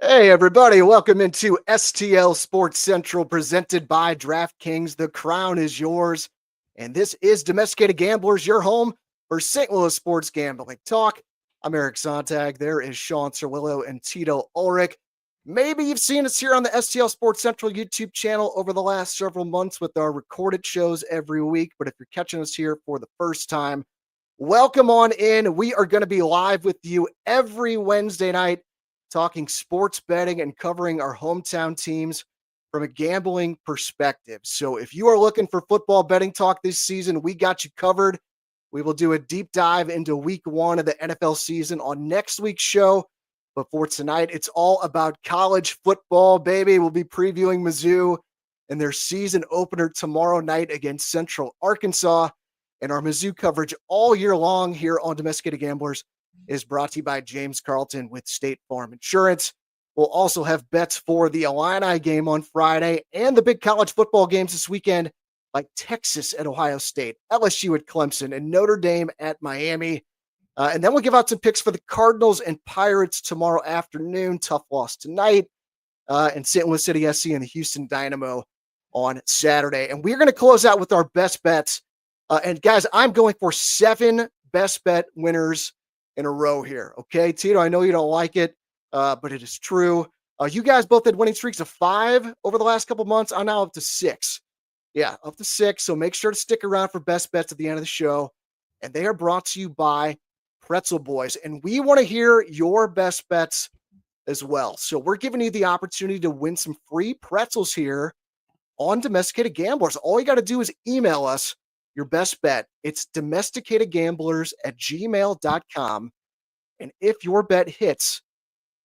Hey, everybody. Welcome into STL Sports Central presented by DraftKings. The crown is yours. And this is Domesticated Gamblers, your home for St. Louis sports gambling talk. I'm Eric Sontag. There is Shawn Surwillo and Tito Ulrich. Maybe you've seen us here on the STL Sports Central YouTube channel over the last several months with our recorded shows every week. But if you're catching us here for the first time, welcome on in. We are going to be live with you every Wednesday night, talking sports betting and covering our hometown teams from a gambling perspective. So if you are looking for football betting talk this season, we got you covered. We will do a deep dive into week one of the NFL season on next week's show. But for tonight, it's all about college football, baby. We'll be previewing Mizzou and their season opener tomorrow night against Central Arkansas. And our Mizzou coverage all year long here on Domesticated Gamblers is brought to you by James Carlton with State Farm Insurance. We'll also have bets for the Illini game on Friday and the big college football games this weekend, like Texas at Ohio State, LSU at Clemson, and Notre Dame at Miami. And then we'll give out some picks for the Cardinals and Pirates tomorrow afternoon. Tough loss tonight. And St. Louis City SC and the Houston Dynamo on Saturday. And we're going to close out with our best bets. And guys, I'm going for 7 best bet winners in a row here. Okay, Tito, I know you don't like it, but it is true. You guys both had winning streaks of 5 over the last couple months. I'm now up to 6. Yeah, up to 6. So make sure to stick around for best bets at the end of the show. And they are brought to you by Pretzel Boys. And we want to hear your best bets as well. So we're giving you the opportunity to win some free pretzels here on Domesticated Gamblers. All you got to do is email us your best bet. It's domesticatedgamblers@gmail.com. And if your bet hits,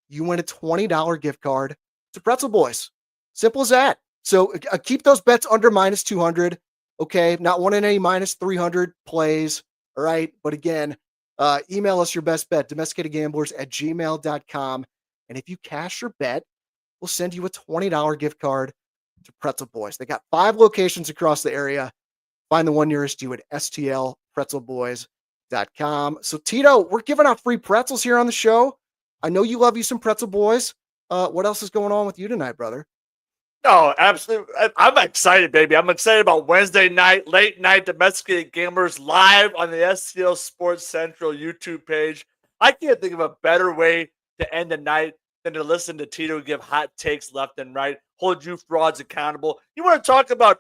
you win a $20 gift card to Pretzel Boys. Simple as that. So keep those bets under minus 200. Okay. Not wanting any minus 300 plays. All right. But again, email us your best bet, domesticatedgamblers@gmail.com. And if you cash your bet, we'll send you a $20 gift card to Pretzel Boys. They got 5 locations across the area. Find the one nearest you at stlpretzelboys.com. So, Tito, we're giving out free pretzels here on the show. I know you love you some Pretzel Boys. What else is going on with you tonight, brother? Oh, absolutely. I'm excited, baby. I'm excited about Wednesday night, late night Domesticated Gamblers live on the STL Sports Central YouTube page. I can't think of a better way to end the night than to listen to Tito give hot takes left and right, hold you frauds accountable. You want to talk about,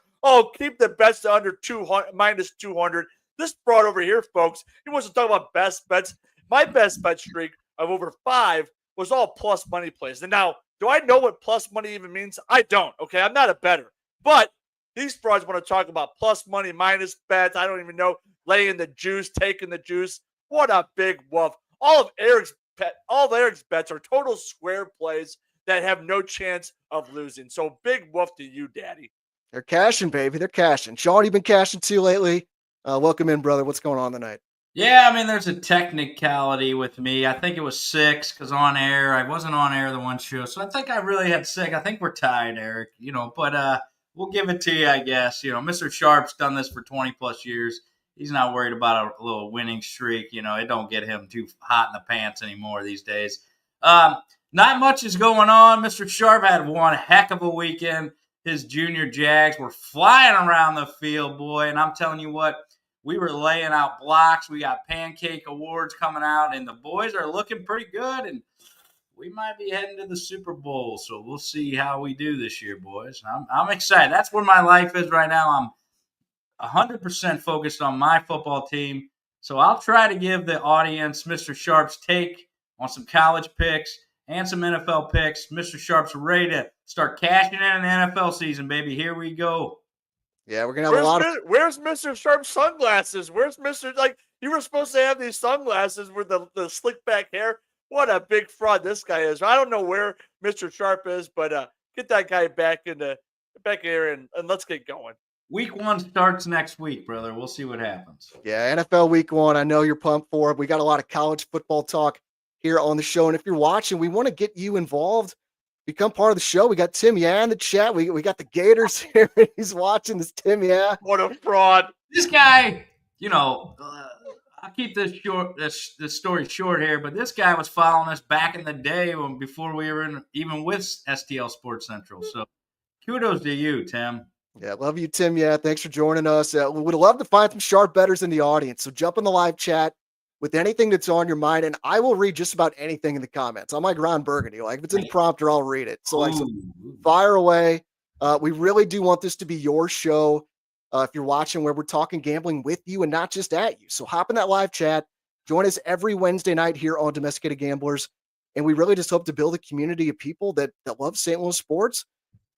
keep the bets to under 200, minus 200. This fraud over here, folks, he wants to talk about best bets. My best bet streak of over 5 was all plus money plays. And now, do I know what plus money even means? I don't, okay? I'm not a bettor. But these frauds want to talk about plus money, minus bets. I don't even know. Laying the juice, taking the juice. What a big woof. All of Eric's bets are total square plays that have no chance of losing. So big woof to you, Daddy. They're cashing, baby. They're cashing. Sean, you've been cashing too lately. Welcome in, brother. What's going on tonight? Yeah, I mean, there's a technicality with me. I think it was 6 because on air, I wasn't on air the one show. So I think I really had 6. I think we're tied, Eric, but we'll give it to you, I guess. Mr. Sharp's done this for 20 plus years. He's not worried about a little winning streak. It don't get him too hot in the pants anymore these days. Not much is going on. Mr. Sharp had one heck of a weekend. His junior Jags were flying around the field, boy. And I'm telling you what, we were laying out blocks. We got pancake awards coming out, and the boys are looking pretty good. And we might be heading to the Super Bowl, so we'll see how we do this year, boys. I'm excited. That's where my life is right now. I'm 100% focused on my football team. So I'll try to give the audience Mr. Sharp's take on some college picks and some NFL picks. Mr. Sharp's ready to start cashing in an NFL season, baby. Here we go. Yeah, we're going to have a lot of... Where's Mr. Sharp's sunglasses? Where's Mr. You were supposed to have these sunglasses with the slick back hair. What a big fraud this guy is. I don't know where Mr. Sharp is, but get that guy back here and let's get going. Week 1 starts next week, brother. We'll see what happens. Yeah, NFL week 1. I know you're pumped for it. We got a lot of college football talk here on the show. And if you're watching, we want to get you involved. Become part of the show. We got Tim Yeah in the chat. We got the Gators here. He's watching this Tim Yeah. What a fraud. This guy, I'll keep this short. This story short here, but this guy was following us back in the day before we were even with STL Sports Central. So kudos to you, Tim. Yeah, love you, Tim. Yeah, thanks for joining us. We would love to find some sharp bettors in the audience. So jump in the live chat with anything that's on your mind, and I will read just about anything in the comments. I'm like Ron Burgundy. Like if it's in the prompter, I'll read it. So fire away. We really do want this to be your show. If you're watching, where we're talking gambling with you and not just at you. So hop in that live chat. Join us every Wednesday night here on Domesticated Gamblers. And we really just hope to build a community of people that love St. Louis sports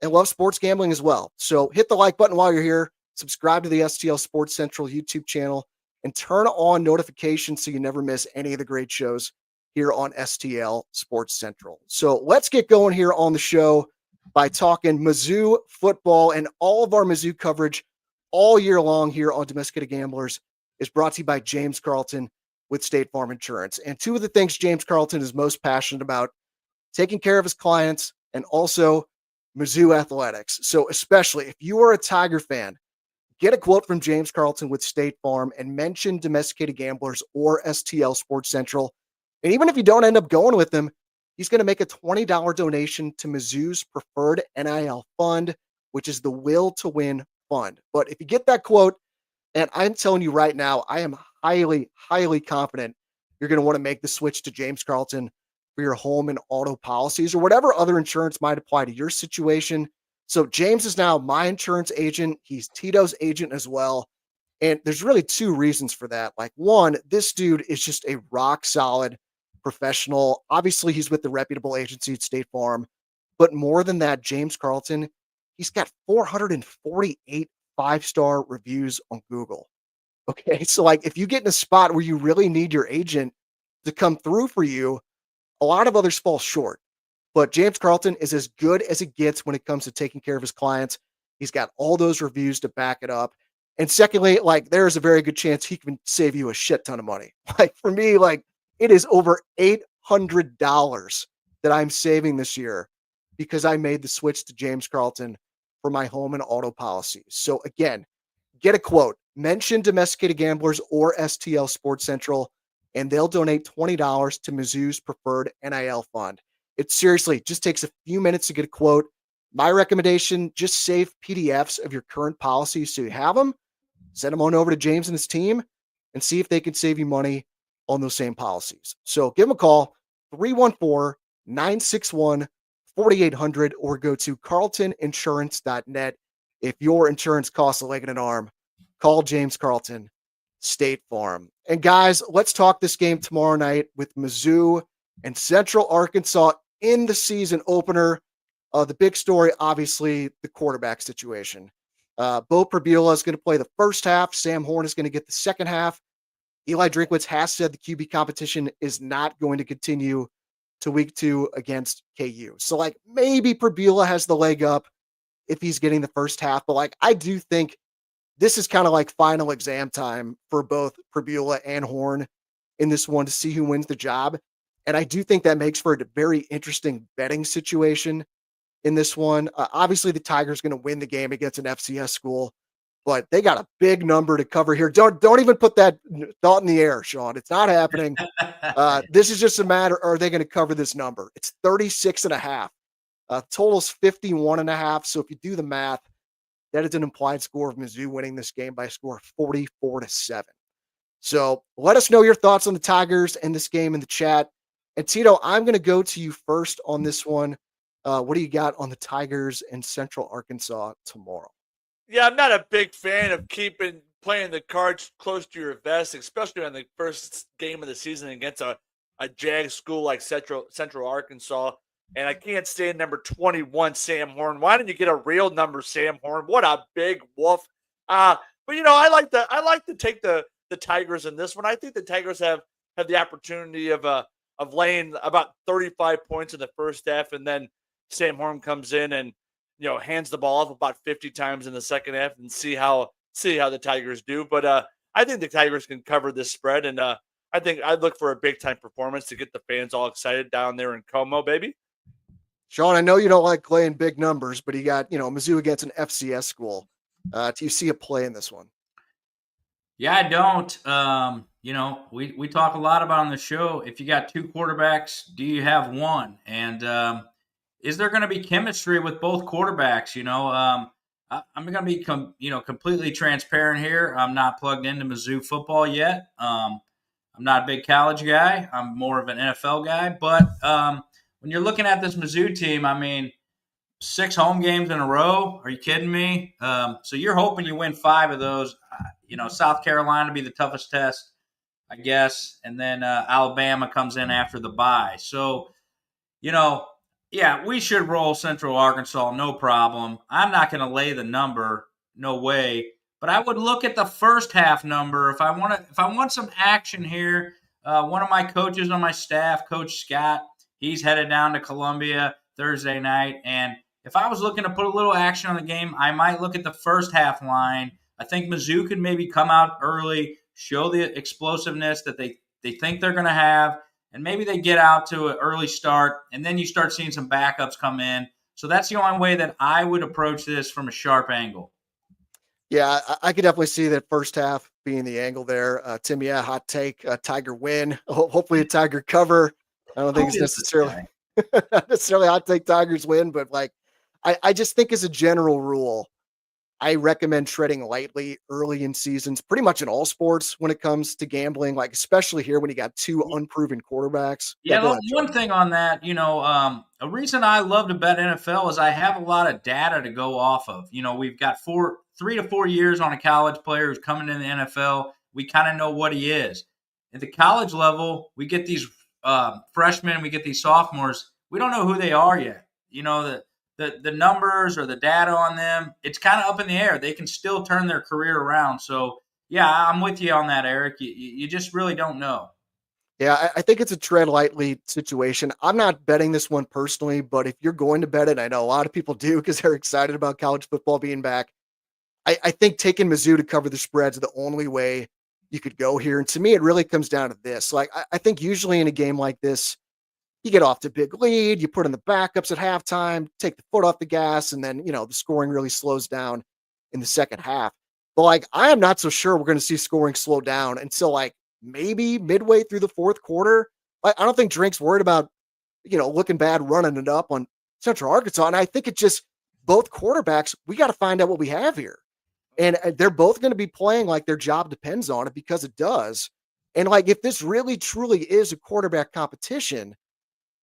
and love sports gambling as well. So hit the like button while you're here. Subscribe to the STL Sports Central YouTube channel and turn on notifications so you never miss any of the great shows here on STL Sports Central. So let's get going here on the show by talking Mizzou football, and all of our Mizzou coverage all year long here on Domesticated Gamblers is brought to you by James Carlton with State Farm Insurance. And two of the things James Carlton is most passionate about, taking care of his clients and also Mizzou athletics. So especially if you are a Tiger fan, get a quote from James Carlton with State Farm and mention Domesticated Gamblers or STL Sports Central. And even if you don't end up going with them, he's going to make a $20 donation to Mizzou's preferred NIL fund, which is the Will to Win fund. But if you get that quote, and I'm telling you right now, I am highly, highly confident you're going to want to make the switch to James Carlton for your home and auto policies or whatever other insurance might apply to your situation. So James is now my insurance agent. He's Tito's agent as well. And there's really two reasons for that. Like one, this dude is just a rock solid professional. Obviously, he's with the reputable agency at State Farm. But more than that, James Carlton, he's got 448 5-star reviews on Google. Okay. So like if you get in a spot where you really need your agent to come through for you, a lot of others fall short. But James Carlton is as good as it gets when it comes to taking care of his clients. He's got all those reviews to back it up. And secondly, like there's a very good chance he can save you a shit ton of money. Like for me, like it is over $800 that I'm saving this year because I made the switch to James Carlton for my home and auto policies. So again, get a quote, mention Domesticated Gamblers or STL Sports Central, and they'll donate $20 to Mizzou's preferred NIL fund. It seriously just takes a few minutes to get a quote. My recommendation, just save PDFs of your current policies so you have them, send them on over to James and his team, and see if they can save you money on those same policies. So give them a call, 314-961-4800, or go to carltoninsurance.net. If your insurance costs a leg and an arm, call James Carlton, State Farm. And guys, let's talk this game tomorrow night with Mizzou and Central Arkansas in the season opener. The big story, obviously, the quarterback situation. Bo Prabula is going to play the first half. Sam Horn is going to get the second half. Eli Drinkwitz has said the QB competition is not going to continue to week 2 against KU. So, like, maybe Prabula has the leg up if he's getting the first half. But, like, I do think this is kind of like final exam time for both Prabula and Horn in this one to see who wins the job. And I do think that makes for a very interesting betting situation in this one. Obviously, the Tigers going to win the game against an FCS school, but they got a big number to cover here. Don't even put that thought in the air, Shawn. It's not happening. This is just a matter, are they going to cover this number? It's 36.5. Total's 51.5. So if you do the math, that is an implied score of Mizzou winning this game by a score of 44-7. So let us know your thoughts on the Tigers and this game in the chat. And Tito, I'm going to go to you first on this one. What do you got on the Tigers and Central Arkansas tomorrow? Yeah, I'm not a big fan of playing the cards close to your vest, especially on the first game of the season against a Jag school like Central Arkansas. And I can't stand number 21, Sam Horn. Why didn't you get a real number, Sam Horn? What a big wolf. But I like to take the Tigers in this one. I think the Tigers have the opportunity of laying about 35 points in the first half, and then Sam Horn comes in and hands the ball off about 50 times in the second half, and see how the Tigers do. But I think the Tigers can cover this spread, and I think I'd look for a big time performance to get the fans all excited down there in Como, baby. Shawn, I know you don't like laying big numbers, but you got Mizzou against an FCS school. Do you see a play in this one? Yeah, I don't. We talk a lot about on the show. If you got two quarterbacks, do you have one? And is there going to be chemistry with both quarterbacks? I'm going to be completely transparent here. I'm not plugged into Mizzou football yet. I'm not a big college guy. I'm more of an NFL guy. But when you're looking at this Mizzou team, I mean, 6 home games in a row. Are you kidding me? So you're hoping you win 5 of those. South Carolina be the toughest test, I guess, and then Alabama comes in after the bye. So, yeah, we should roll Central Arkansas, no problem. I'm not going to lay the number, no way. But I would look at the first half number if I want some action here. One of my coaches on my staff, Coach Scott, he's headed down to Columbia Thursday night, and if I was looking to put a little action on the game, I might look at the first half line. I think Mizzou could maybe come out early, show the explosiveness that they think they're going to have, and maybe they get out to an early start, and then you start seeing some backups come in. So that's the only way that I would approach this from a sharp angle. Yeah, I could definitely see that first half being the angle there. Tim, yeah, hot take, Tiger win. Hopefully a Tiger cover. I don't think it's necessarily not necessarily hot take Tigers win, but like I just think as a general rule, I recommend treading lightly early in seasons, pretty much in all sports when it comes to gambling, like especially here when you got 2 unproven quarterbacks. Yeah, Go ahead, one thing on that, a reason I love to bet NFL is I have a lot of data to go off of. We've got 3 to 4 years on a college player who's coming in the NFL. We kind of know what he is. At the college level, we get these freshmen, we get these sophomores. We don't know who they are yet. The numbers or the data on them, it's kind of up in the air. They can still turn their career around. So, yeah, I'm with you on that, Eric. You just really don't know. Yeah, I think it's a tread lightly situation. I'm not betting this one personally, but if you're going to bet it, I know a lot of people do because they're excited about college football being back. I think taking Mizzou to cover the spreads is the only way you could go here. And to me, it really comes down to this. Like, I think usually in a game like this, you get off to a big lead, you put in the backups at halftime, take the foot off the gas, and then, the scoring really slows down in the second half. But like, I am not so sure we're going to see scoring slow down until like maybe midway through the fourth quarter. Like, I don't think Drink's worried about, looking bad, running it up on Central Arkansas. And I think it just both quarterbacks, we got to find out what we have here. And they're both going to be playing like their job depends on it because it does. And like, if this really truly is a quarterback competition,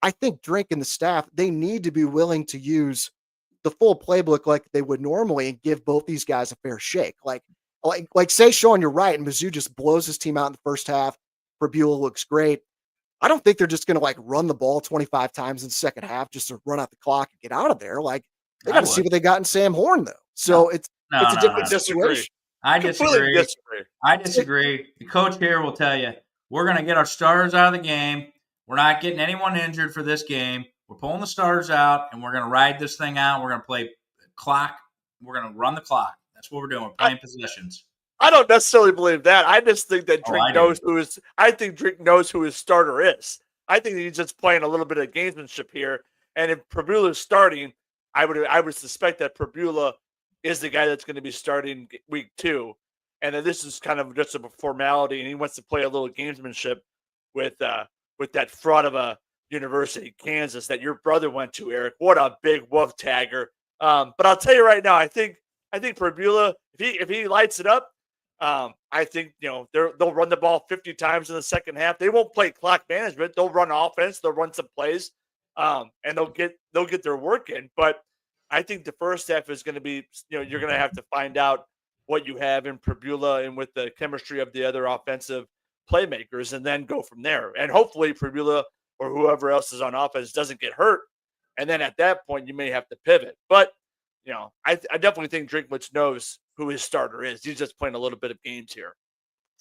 I think Drink and the staff, they need to be willing to use the full playbook like they would normally and give both these guys a fair shake. Like say, Shawn, you're right, and Mizzou just blows his team out in the first half. Beulah looks great. I don't think they're just going to like run the ball 25 times in the second half just to run out the clock and get out of there. Like, they got to see what they got in Sam Horn, though. So it's a different situation. I disagree. The coach here will tell you, we're going to get our starters out of the game. We're not getting anyone injured for this game. We're pulling the starters out, and we're going to ride this thing out. We're going to play clock. We're going to run the clock. That's what we're doing. We're playing possessions. I don't necessarily believe that. I just think that Drink knows who his. I think Drink knows who his starter is. I think he's just playing a little bit of gamesmanship here. And if Beulah is starting, I would suspect that Beulah is the guy that's going to be starting week 2, and then this is kind of just a formality, and he wants to play a little gamesmanship with that fraud of a University, Kansas, that your brother went to, Eric. What a big wolf tagger! But I'll tell you right now, I think Beulah, if he lights it up, I think they'll run the ball 50 times in the second half. They won't play clock management. They'll run offense. They'll run some plays, and they'll get their work in. But I think the first half is going to be, you're going to have to find out what you have in Beulah and with the chemistry of the other offensive playmakers, and then go from there. And hopefully Beulah or whoever else is on offense doesn't get hurt. And then at that point, you may have to pivot. But, I definitely think Drinkwitz knows who his starter is. He's just playing a little bit of games here.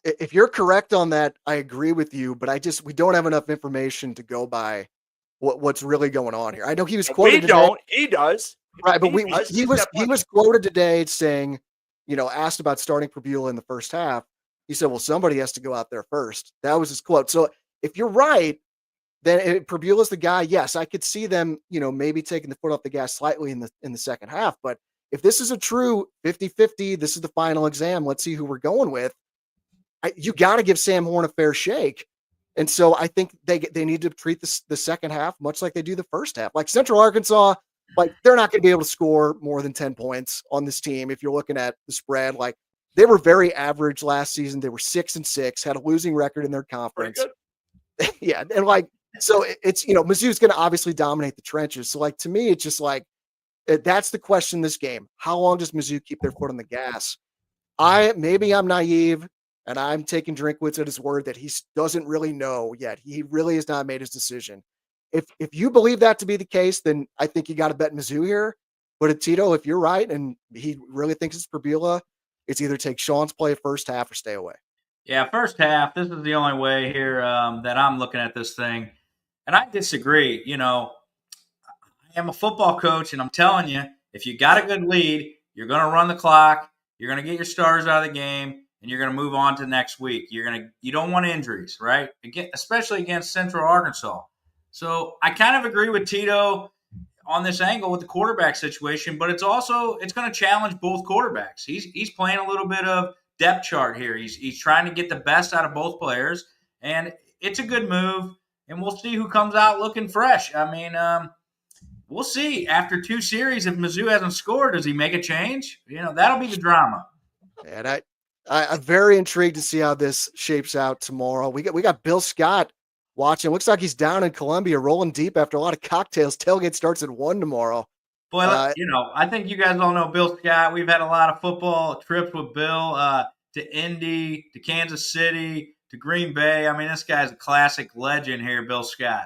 If you're correct on that, I agree with you, but we don't have enough information to go by what's really going on here. I know he was quoted. He does. Right, but he was quoted today saying, asked about starting Beulah in the first half. He said, well, somebody has to go out there first. That was his quote. So if you're right, then Beulah's the guy. Yes, I could see them, maybe taking the foot off the gas slightly in the second half. But if this is a true 50-50, this is the final exam. Let's see who we're going with. you got to give Sam Horn a fair shake. And so I think they need to treat the second half much like they do the first half. Like Central Arkansas, like they're not going to be able to score more than 10 points on this team. If you're looking at the spread, like they were very average last season. They were 6-6, had a losing record in their conference. Yeah. And like, so it's, Mizzou's going to obviously dominate the trenches. So like, to me, it's just like, that's the question this game. How long does Mizzou keep their foot on the gas? Maybe I'm naive and I'm taking Drinkwitz at his word that he doesn't really know yet. He really has not made his decision. If you believe that to be the case, then I think you got to bet Mizzou here. But Tito, if you're right and he really thinks it's Purbulla, it's either take Shawn's play first half or stay away. Yeah, first half. This is the only way here that I'm looking at this thing. And I disagree. I am a football coach, and I'm telling you, if you got a good lead, you're going to run the clock, you're going to get your starters out of the game, and you're going to move on to next week. You don't want injuries, right? Again, especially against Central Arkansas. So I kind of agree with Tito on this angle with the quarterback situation, but it's going to challenge both quarterbacks. He's playing a little bit of depth chart here. He's trying to get the best out of both players, and it's a good move. And we'll see who comes out looking fresh. I mean, we'll see after 2 series if Mizzou hasn't scored. Does he make a change? That'll be the drama. And I'm very intrigued to see how this shapes out tomorrow. We got Bill Scott watching. Looks like he's down in Columbia, rolling deep after a lot of cocktails. Tailgate starts at 1 tomorrow. Boy, I think you guys all know Bill Scott. We've had a lot of football trips with Bill to Indy, to Kansas City, to Green Bay. I mean, this guy's a classic legend here, Bill Scott.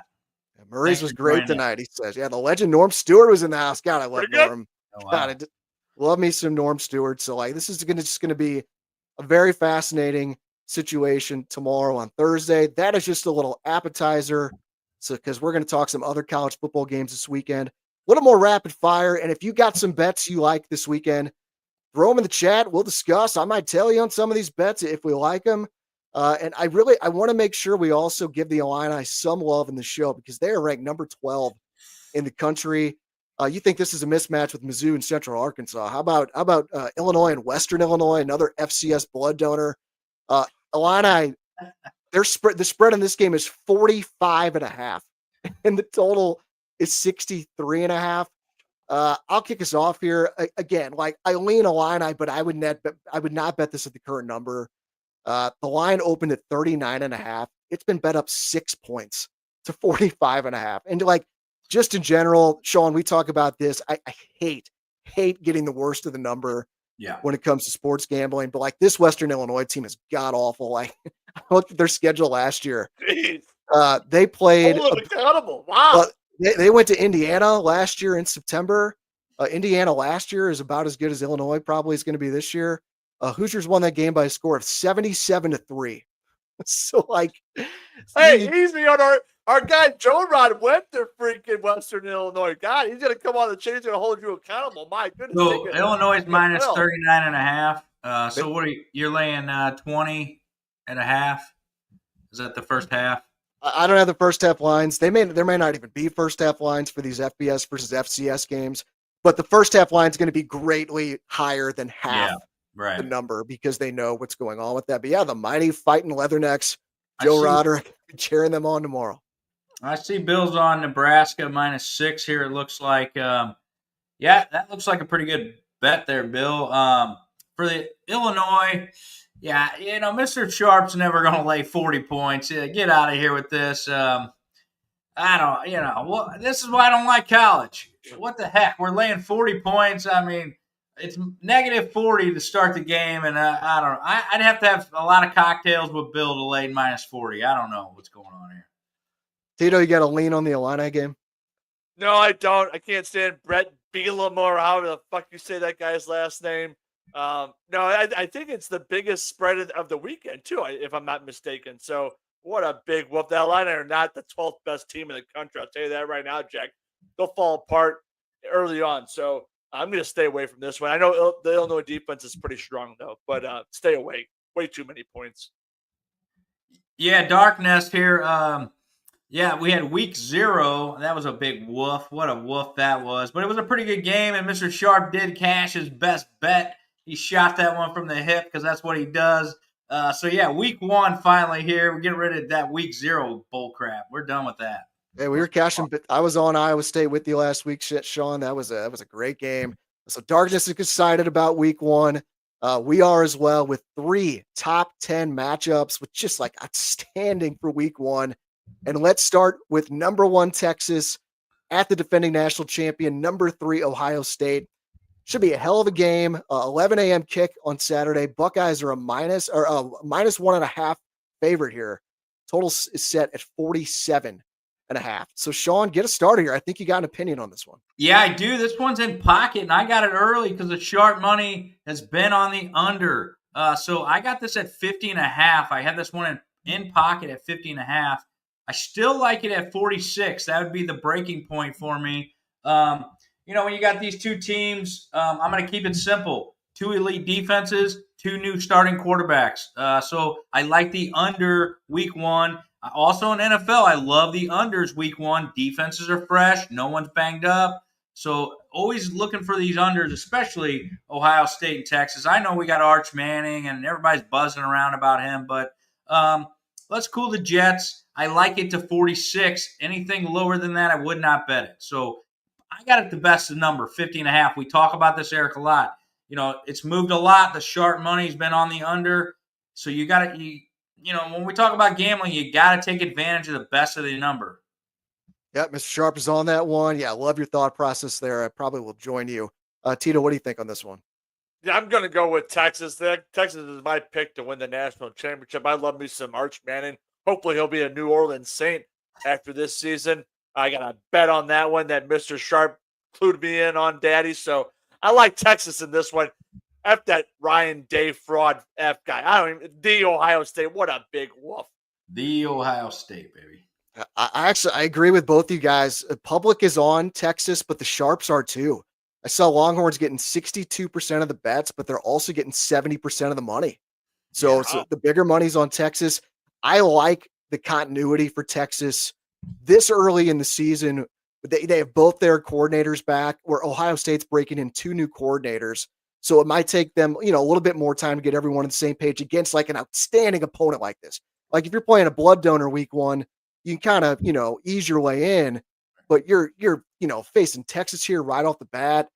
Yeah, Murray's was great tonight, he says. Yeah, the legend Norm Stewart was in the house. God, I love Norm. Oh, wow. God, love me some Norm Stewart. So, like, this is just going to be a very fascinating situation tomorrow on Thursday. That is just a little appetizer. So, because we're going to talk some other college football games this weekend. A little more rapid fire. And if you got some bets you like this weekend, throw them in the chat. We'll discuss. I might tell you on some of these bets if we like them. And I want to make sure we also give the Illini some love in the show because they are ranked number 12 in the country. You think this is a mismatch with Mizzou and Central Arkansas? How about Illinois and Western Illinois, another FCS blood donor? Illini, the spread in this game is 45.5, and the total is 63.5. I'll kick us off here. Again, like I lean Illini, but I would not bet this at the current number. The line opened at 39.5. It's been bet up 6 points to 45.5. And like, just in general, Shawn, we talk about this. I hate getting the worst of the number when it comes to sports gambling. But like this Western Illinois team is god awful. Like I looked at their schedule last year. They played accountable. Wow. They went to Indiana last year in September. Indiana last year is about as good as Illinois probably is going to be this year. Hoosiers won that game by a score of 77-3. So like, hey, easy on our guy Joe Rod went to freaking Western Illinois. God, he's gonna come on the chain. He's gonna hold you accountable. My goodness. So Illinois is minus 39.5. So what are you're laying 20.5? Is that the first half? I don't have the first half lines. There may not even be first half lines for these FBS versus FCS games, but the first half line is going to be greatly higher than half the number because they know what's going on with that. But yeah, the mighty fighting Leathernecks, Joe Roderick, cheering them on tomorrow. I see Bills on Nebraska minus 6 here. It looks like, that looks like a pretty good bet there, Bill. For the Illinois, Mr. Sharp's never going to lay 40 points. Get out of here with this. This is why I don't like college. What the heck? We're laying 40 points. I mean, it's negative 40 to start the game, and I don't know. I'd have to have a lot of cocktails with Bill to lay minus 40. I don't know what's going on here. Tito, you got to lean on the Illini game? No, I don't. I can't stand Brett Bielema or however the fuck you say that guy's last name. No, I think it's the biggest spread of the weekend, too, if I'm not mistaken. So what a big whoop. The Illini are not the 12th best team in the country. I'll tell you that right now, Jack. They'll fall apart early on. So I'm going to stay away from this one. I know the Illinois defense is pretty strong, though, but stay away. Way too many points. Yeah, Dark Nest here. We had week 0. That was a big woof. What a woof that was. But it was a pretty good game, and Mr. Sharp did cash his best bet. He shot that one from the hip because that's what he does. So yeah, week 1 finally here. We're getting rid of that week 0 bull crap. We're done with that. Hey, we were cashing. I was on Iowa State with you last week, Sean. That was a great game. So Darkness is excited about week 1. We are as well, with 3 top 10 matchups, with just like outstanding for week 1. And let's start with number 1 Texas at the defending national champion, number 3 Ohio State. Should be a hell of a game. 11 a.m. kick on Saturday. Buckeyes are a minus 1.5 favorite here. Total is set at 47.5. So Sean, get us started here. I think you got an opinion on this one. Yeah, I do. This one's in pocket, and I got it early because the sharp money has been on the under. So I got this at 50.5. I had this one in pocket at 50.5. I still like it at 46. That would be the breaking point for me. When you got these two teams, I'm going to keep it simple. 2 elite defenses, 2 new starting quarterbacks. So I like the under week 1. Also in NFL, I love the unders week 1. Defenses are fresh. No one's banged up. So always looking for these unders, especially Ohio State and Texas. I know we got Arch Manning and everybody's buzzing around about him, but let's cool the Jets. I like it to 46. Anything lower than that, I would not bet it. So I got it the best of number, 50.5. We talk about this, Eric, a lot. It's moved a lot. The sharp money's been on the under. So you got to, when we talk about gambling, you got to take advantage of the best of the number. Yeah, Mr. Sharp is on that one. Yeah, I love your thought process there. I probably will join you. Tito, what do you think on this one? Yeah, I'm going to go with Texas. Texas is my pick to win the national championship. I love me some Arch Manning. Hopefully he'll be a New Orleans Saint after this season. I got a bet on that one that Mr. Sharp clued me in on, Daddy. So I like Texas in this one. F that Ryan Day fraud F guy. The Ohio State. What a big woof. The Ohio State, baby. I agree with both you guys. Public is on Texas, but the Sharps are too. I saw Longhorns getting 62% of the bets, but they're also getting 70% of the money. So the bigger money's on Texas. I like the continuity for Texas this early in the season. They have both their coordinators back, where Ohio State's breaking in 2 new coordinators. So it might take them, a little bit more time to get everyone on the same page against like an outstanding opponent like this. Like if you're playing a blood donor week 1, you can kind of, ease your way in, but you're facing Texas here right off the bat.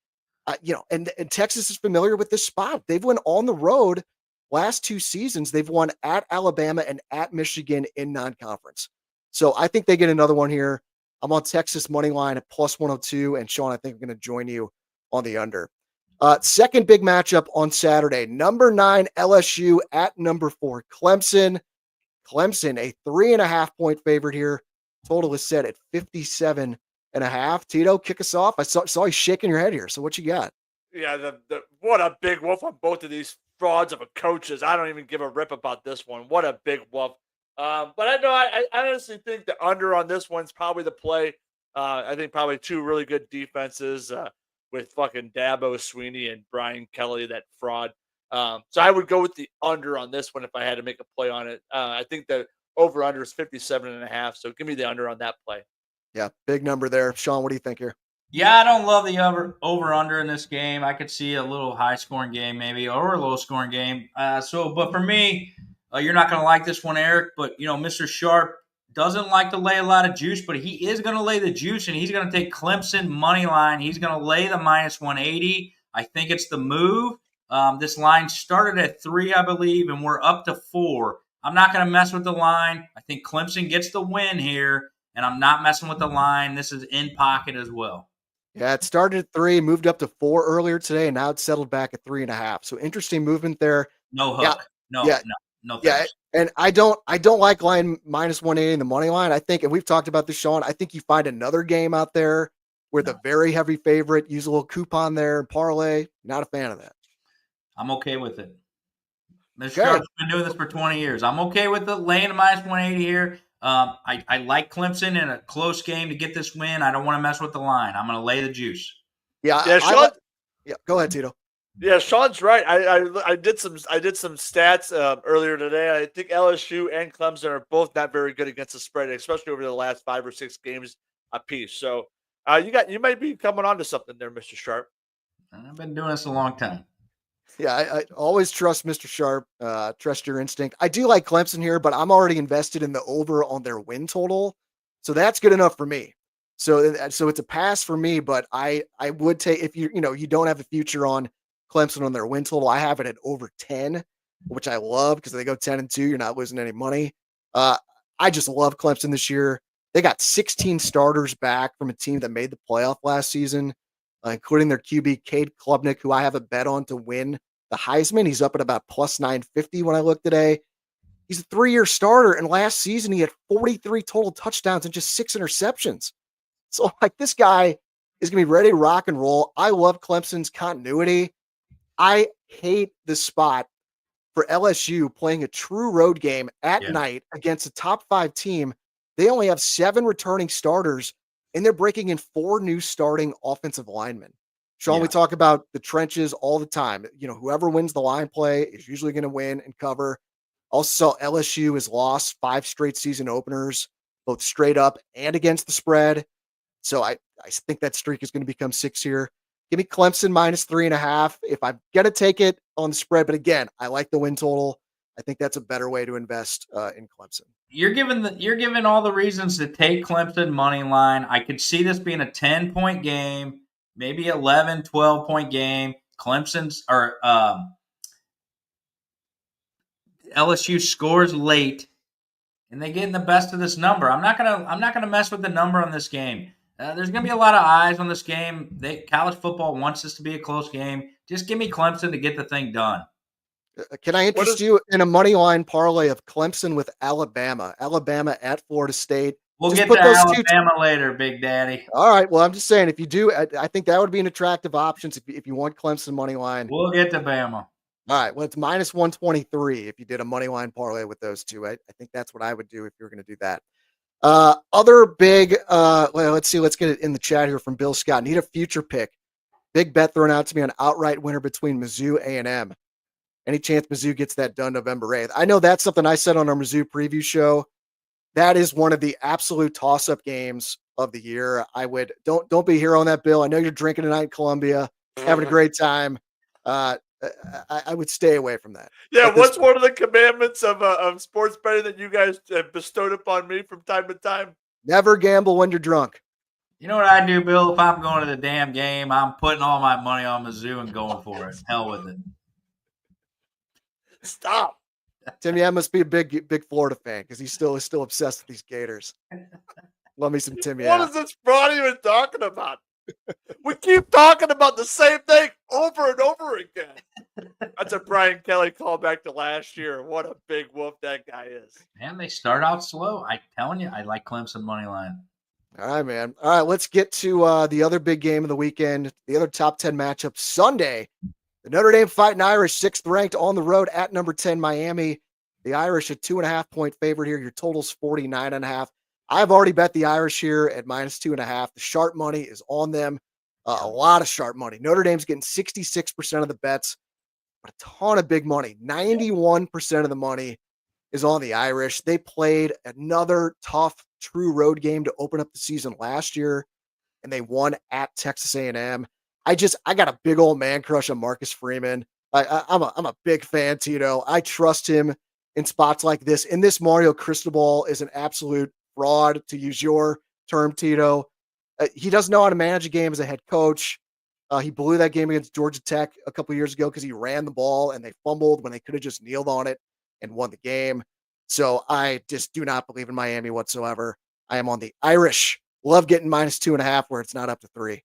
And Texas is familiar with this spot. They've won on the road last 2 seasons. They've won at Alabama and at Michigan in non-conference. So I think they get another one here. I'm on Texas money line at plus 102. And Sean, I think I'm going to join you on the under. Second big matchup on Saturday, number 9 LSU at number 4 Clemson. Clemson, a 3.5 point favorite here. Total is set at 57.5. Tito, kick us off. I saw you shaking your head here. So what you got? Yeah, what a big woof on both of these frauds of coaches. I don't even give a rip about this one. What a big woof. But I honestly think the under on this one's probably the play. I think probably 2 really good defenses with fucking Dabo Sweeney and Brian Kelly, that fraud. So I would go with the under on this one if I had to make a play on it. I think the over under is 57.5. So give me the under on that play. Yeah, big number there. Sean, what do you think here? Yeah, I don't love the over under in this game. I could see a little high scoring game maybe, or a low scoring game. But for me, you're not going to like this one, Eric. But Mr. Sharp doesn't like to lay a lot of juice, but he is going to lay the juice, and he's going to take Clemson money line. He's going to lay the minus 180. I think it's the move. This line started at 3, I believe, and we're up to 4. I'm not going to mess with the line. I think Clemson gets the win here, and I'm not messing with the line. This is in pocket as well. Yeah, it started at 3, moved up to 4 earlier today, and now it's settled back at 3.5. So interesting movement there. No hook. No. Yeah, and I don't like line minus 180 in the money line. I think, and we've talked about this, Sean, I think you find another game out there with a very heavy favorite, use a little coupon there, parlay. Not a fan of that. I'm okay with it. Mr. Sharp's been doing this for 20 years. I'm okay with the laying the minus 180 here. I like Clemson in a close game to get this win. I don't want to mess with the line. I'm going to lay the juice. Yeah, Sean. Go ahead, Tito. Yeah, Sean's right. I did some stats earlier today. I think LSU and Clemson are both not very good against the spread, especially over the last 5 or 6 games apiece. So you might be coming on to something there, Mr. Sharp. I've been doing this a long time. Yeah, I always trust Mr. Sharp. Trust your instinct. I do like Clemson here, but I'm already invested in the over on their win total, so that's good enough for me. So it's a pass for me, but I would take if you don't have a future on Clemson on their win total. I have it at over 10, which I love because they go 10-2. You're not losing any money. Uh, I just love Clemson this year. They got 16 starters back from a team that made the playoff last season, including their QB Cade Klubnik, who I have a bet on to win the Heisman. He's up at about plus 950 when I look today. He's a 3-year starter, and last season he had 43 total touchdowns and just 6 interceptions. So, like, this guy is going to be ready to rock and roll. I love Clemson's continuity. I hate the spot for LSU playing a true road game at night against a top 5 team. They only have 7 returning starters, and they're breaking in 4 new starting offensive linemen. Shawn, we talk about the trenches all the time. Whoever wins the line play is usually going to win and cover. Also, LSU has lost 5 straight season openers, both straight up and against the spread. So I think that streak is going to become 6 here. Give me Clemson minus 3.5 if I'm going to take it on the spread. But again, I like the win total. I think that's a better way to invest in Clemson. You're given all the reasons to take Clemson money line. I could see this being a 10-point game, maybe 11, 12-point game. Clemson's or LSU scores late, and they get in the best of this number. I'm not gonna mess with the number on this game. There's gonna be a lot of eyes on this game. College football wants this to be a close game. Just give me Clemson to get the thing done. Can I interest you in a money line parlay of Clemson with Alabama? Alabama at Florida State. We'll get to Alabama later, Big Daddy. All right. Well, I'm just saying, if you do, I think that would be an attractive option if you want Clemson money line. We'll get to Bama. All right. Well, it's minus 123 if you did a money line parlay with those two. I think that's what I would do if you were going to do that. Other big, let's see. Let's get it in the chat here from Bill Scott. Need a future pick. Big bet thrown out to me on outright winner between Mizzou A&M. Any chance Mizzou gets that done November 8th? I know that's something I said on our Mizzou preview show. That is one of the absolute toss-up games of the year. Don't be here on that, Bill. I know you're drinking tonight in Columbia, having a great time. I would stay away from that. Yeah, what's one of the commandments of sports betting that you guys bestowed upon me from time to time? Never gamble when you're drunk. You know what I do, Bill? If I'm going to the damn game, I'm putting all my money on Mizzou and going for it. Hell with it. Stop. Tim, yeah, must be a big Florida fan because he's still obsessed with these Gators. Love me some Tim. What is this broad even talking about? We keep talking about the same thing over and over again. That's a Brian Kelly callback to last year. What a big whoop that guy is. Man, they start out slow. I'm telling you, I like Clemson money line. All right, man. All right, let's get to the other big game of the weekend, the other top 10 matchup Sunday. The Notre Dame Fighting Irish, 6th ranked on the road at number 10, Miami. The Irish a 2.5-point favorite here. Your total's 49.5. I've already bet the Irish here at minus 2.5. The sharp money is on them. A lot of sharp money. Notre Dame's getting 66% of the bets, but a ton of big money. 91% of the money is on the Irish. They played another tough, true road game to open up the season last year, and they won at Texas A&M. I got a big old man crush on Marcus Freeman. I'm a big fan, Tito. I trust him in spots like this. And this Mario Cristobal is an absolute fraud, to use your term, Tito. He doesn't know how to manage a game as a head coach. He blew that game against Georgia Tech a couple years ago because he ran the ball and they fumbled when they could have just kneeled on it and won the game. So I just do not believe in Miami whatsoever. I am on the Irish. Love getting minus 2.5 where it's not up to 3.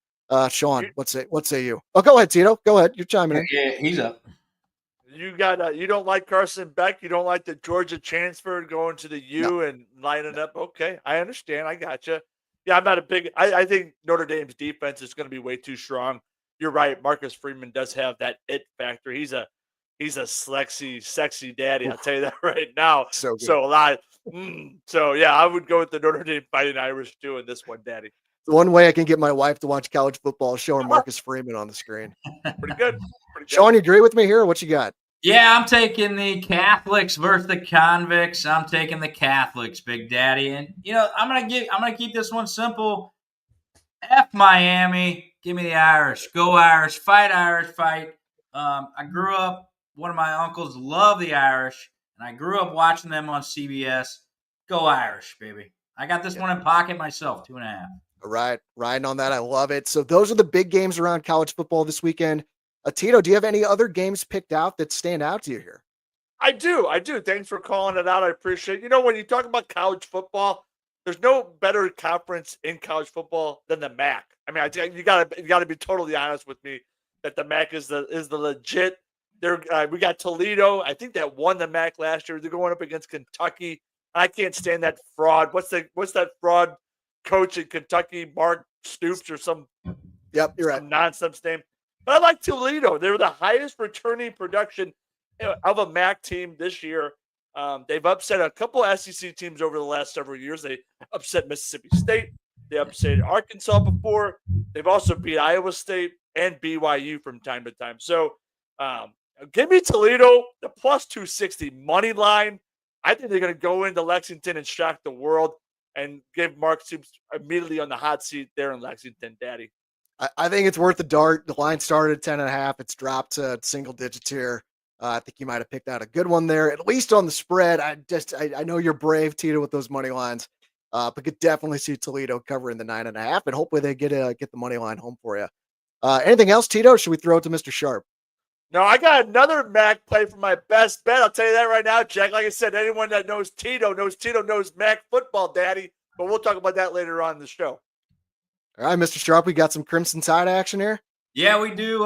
Shawn, what say you? Oh, go ahead, Tito. Go ahead. You're chiming in. Yeah, he's up. You don't like Carson Beck. You don't like the Georgia transfer going to the U and lining up. Okay, I understand. I gotcha. Yeah, I'm not a big. I think Notre Dame's defense is going to be way too strong. You're right. Marcus Freeman does have that it factor. He's a sexy daddy. I'll tell you that right now. So good. So a lot. So yeah, I would go with the Notre Dame Fighting Irish too in this one, Daddy. The one way I can get my wife to watch college football is showing Marcus Freeman on the screen. Pretty good. Shawn, you agree with me here? Or what you got? Yeah, I'm taking the Catholics versus the convicts. I'm taking the Catholics, Big Daddy. And I'm gonna keep this one simple. F Miami. Give me the Irish. Go Irish. Fight Irish. Fight. I grew up, one of my uncles loved the Irish, and I grew up watching them on CBS. Go Irish, baby. I got this one in pocket myself, 2.5. All right. Riding on that. I love it. So those are the big games around college football this weekend. Tito, do you have any other games picked out that stand out to you here? I do. Thanks for calling it out. I appreciate it. You know, when you talk about college football, there's no better conference in college football than the MAC. I mean, I think you gotta be totally honest with me that the MAC is the legit. We got Toledo. I think that won the MAC last year. They're going up against Kentucky. I can't stand that fraud. What's that fraud coach in Kentucky, Mark Stoops or some Yep, you're right. nonsense name. But I like Toledo. They were the highest returning production of a MAC team this year. They've upset a couple of SEC teams over the last several years. They upset Mississippi State. They upset Arkansas before. They've also beat Iowa State and BYU from time to time. So give me Toledo, the plus 260 money line. I think they're going to go into Lexington and shock the world and give Mark Stoops immediately on the hot seat there in Lexington, Daddy. I think it's worth the dart. The line started at 10.5. It's dropped to single digits here. I think you might have picked out a good one there, at least on the spread. I know you're brave, Tito, with those money lines, but could definitely see Toledo covering the 9.5, and hopefully they get the money line home for you. Anything else, Tito? Or should we throw it to Mr. Sharp? No, I got another MAC play for my best bet. I'll tell you that right now, Jack. Like I said, anyone that knows Tito knows MAC football, Daddy. But we'll talk about that later on in the show. All right, Mr. Sharp, we got some Crimson Tide action here. Yeah, we do.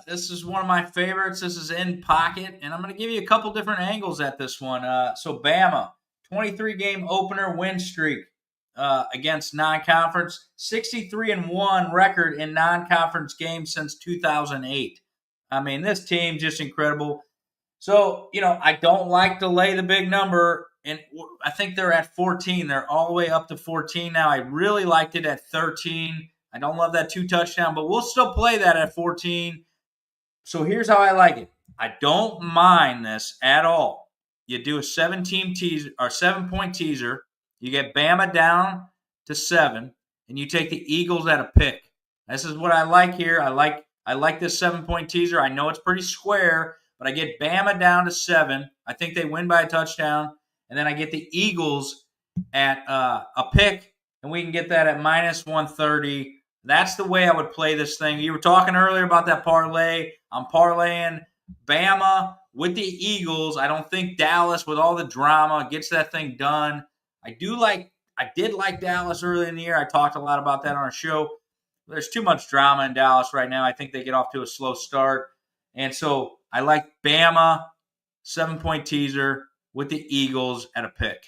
This is one of my favorites. This is in pocket, and I'm going to give you a couple different angles at this one. So Bama, 23-game opener win streak against non-conference, 63-1 record in non-conference games since 2008. I mean, this team just incredible. So, I don't like to lay the big number, and I think they're at 14. They're all the way up to 14 now. I really liked it at 13. I don't love that 2 touchdown, but we'll still play that at 14. So here's how I like it. I don't mind this at all. You do a 7-team teaser or 7-point teaser. You get Bama down to 7, and you take the Eagles at a pick. This is what I like here. I like this 7-point teaser. I know it's pretty square, but I get Bama down to 7. I think they win by a touchdown, and then I get the Eagles at a pick, and we can get that at minus 130. That's the way I would play this thing. You were talking earlier about that parlay. I'm parlaying Bama with the Eagles. I don't think Dallas, with all the drama, gets that thing done. I did like Dallas early in the year. I talked a lot about that on our show. There's too much drama in Dallas right now. I think they get off to a slow start. And so I like Bama, 7-point teaser with the Eagles at a pick.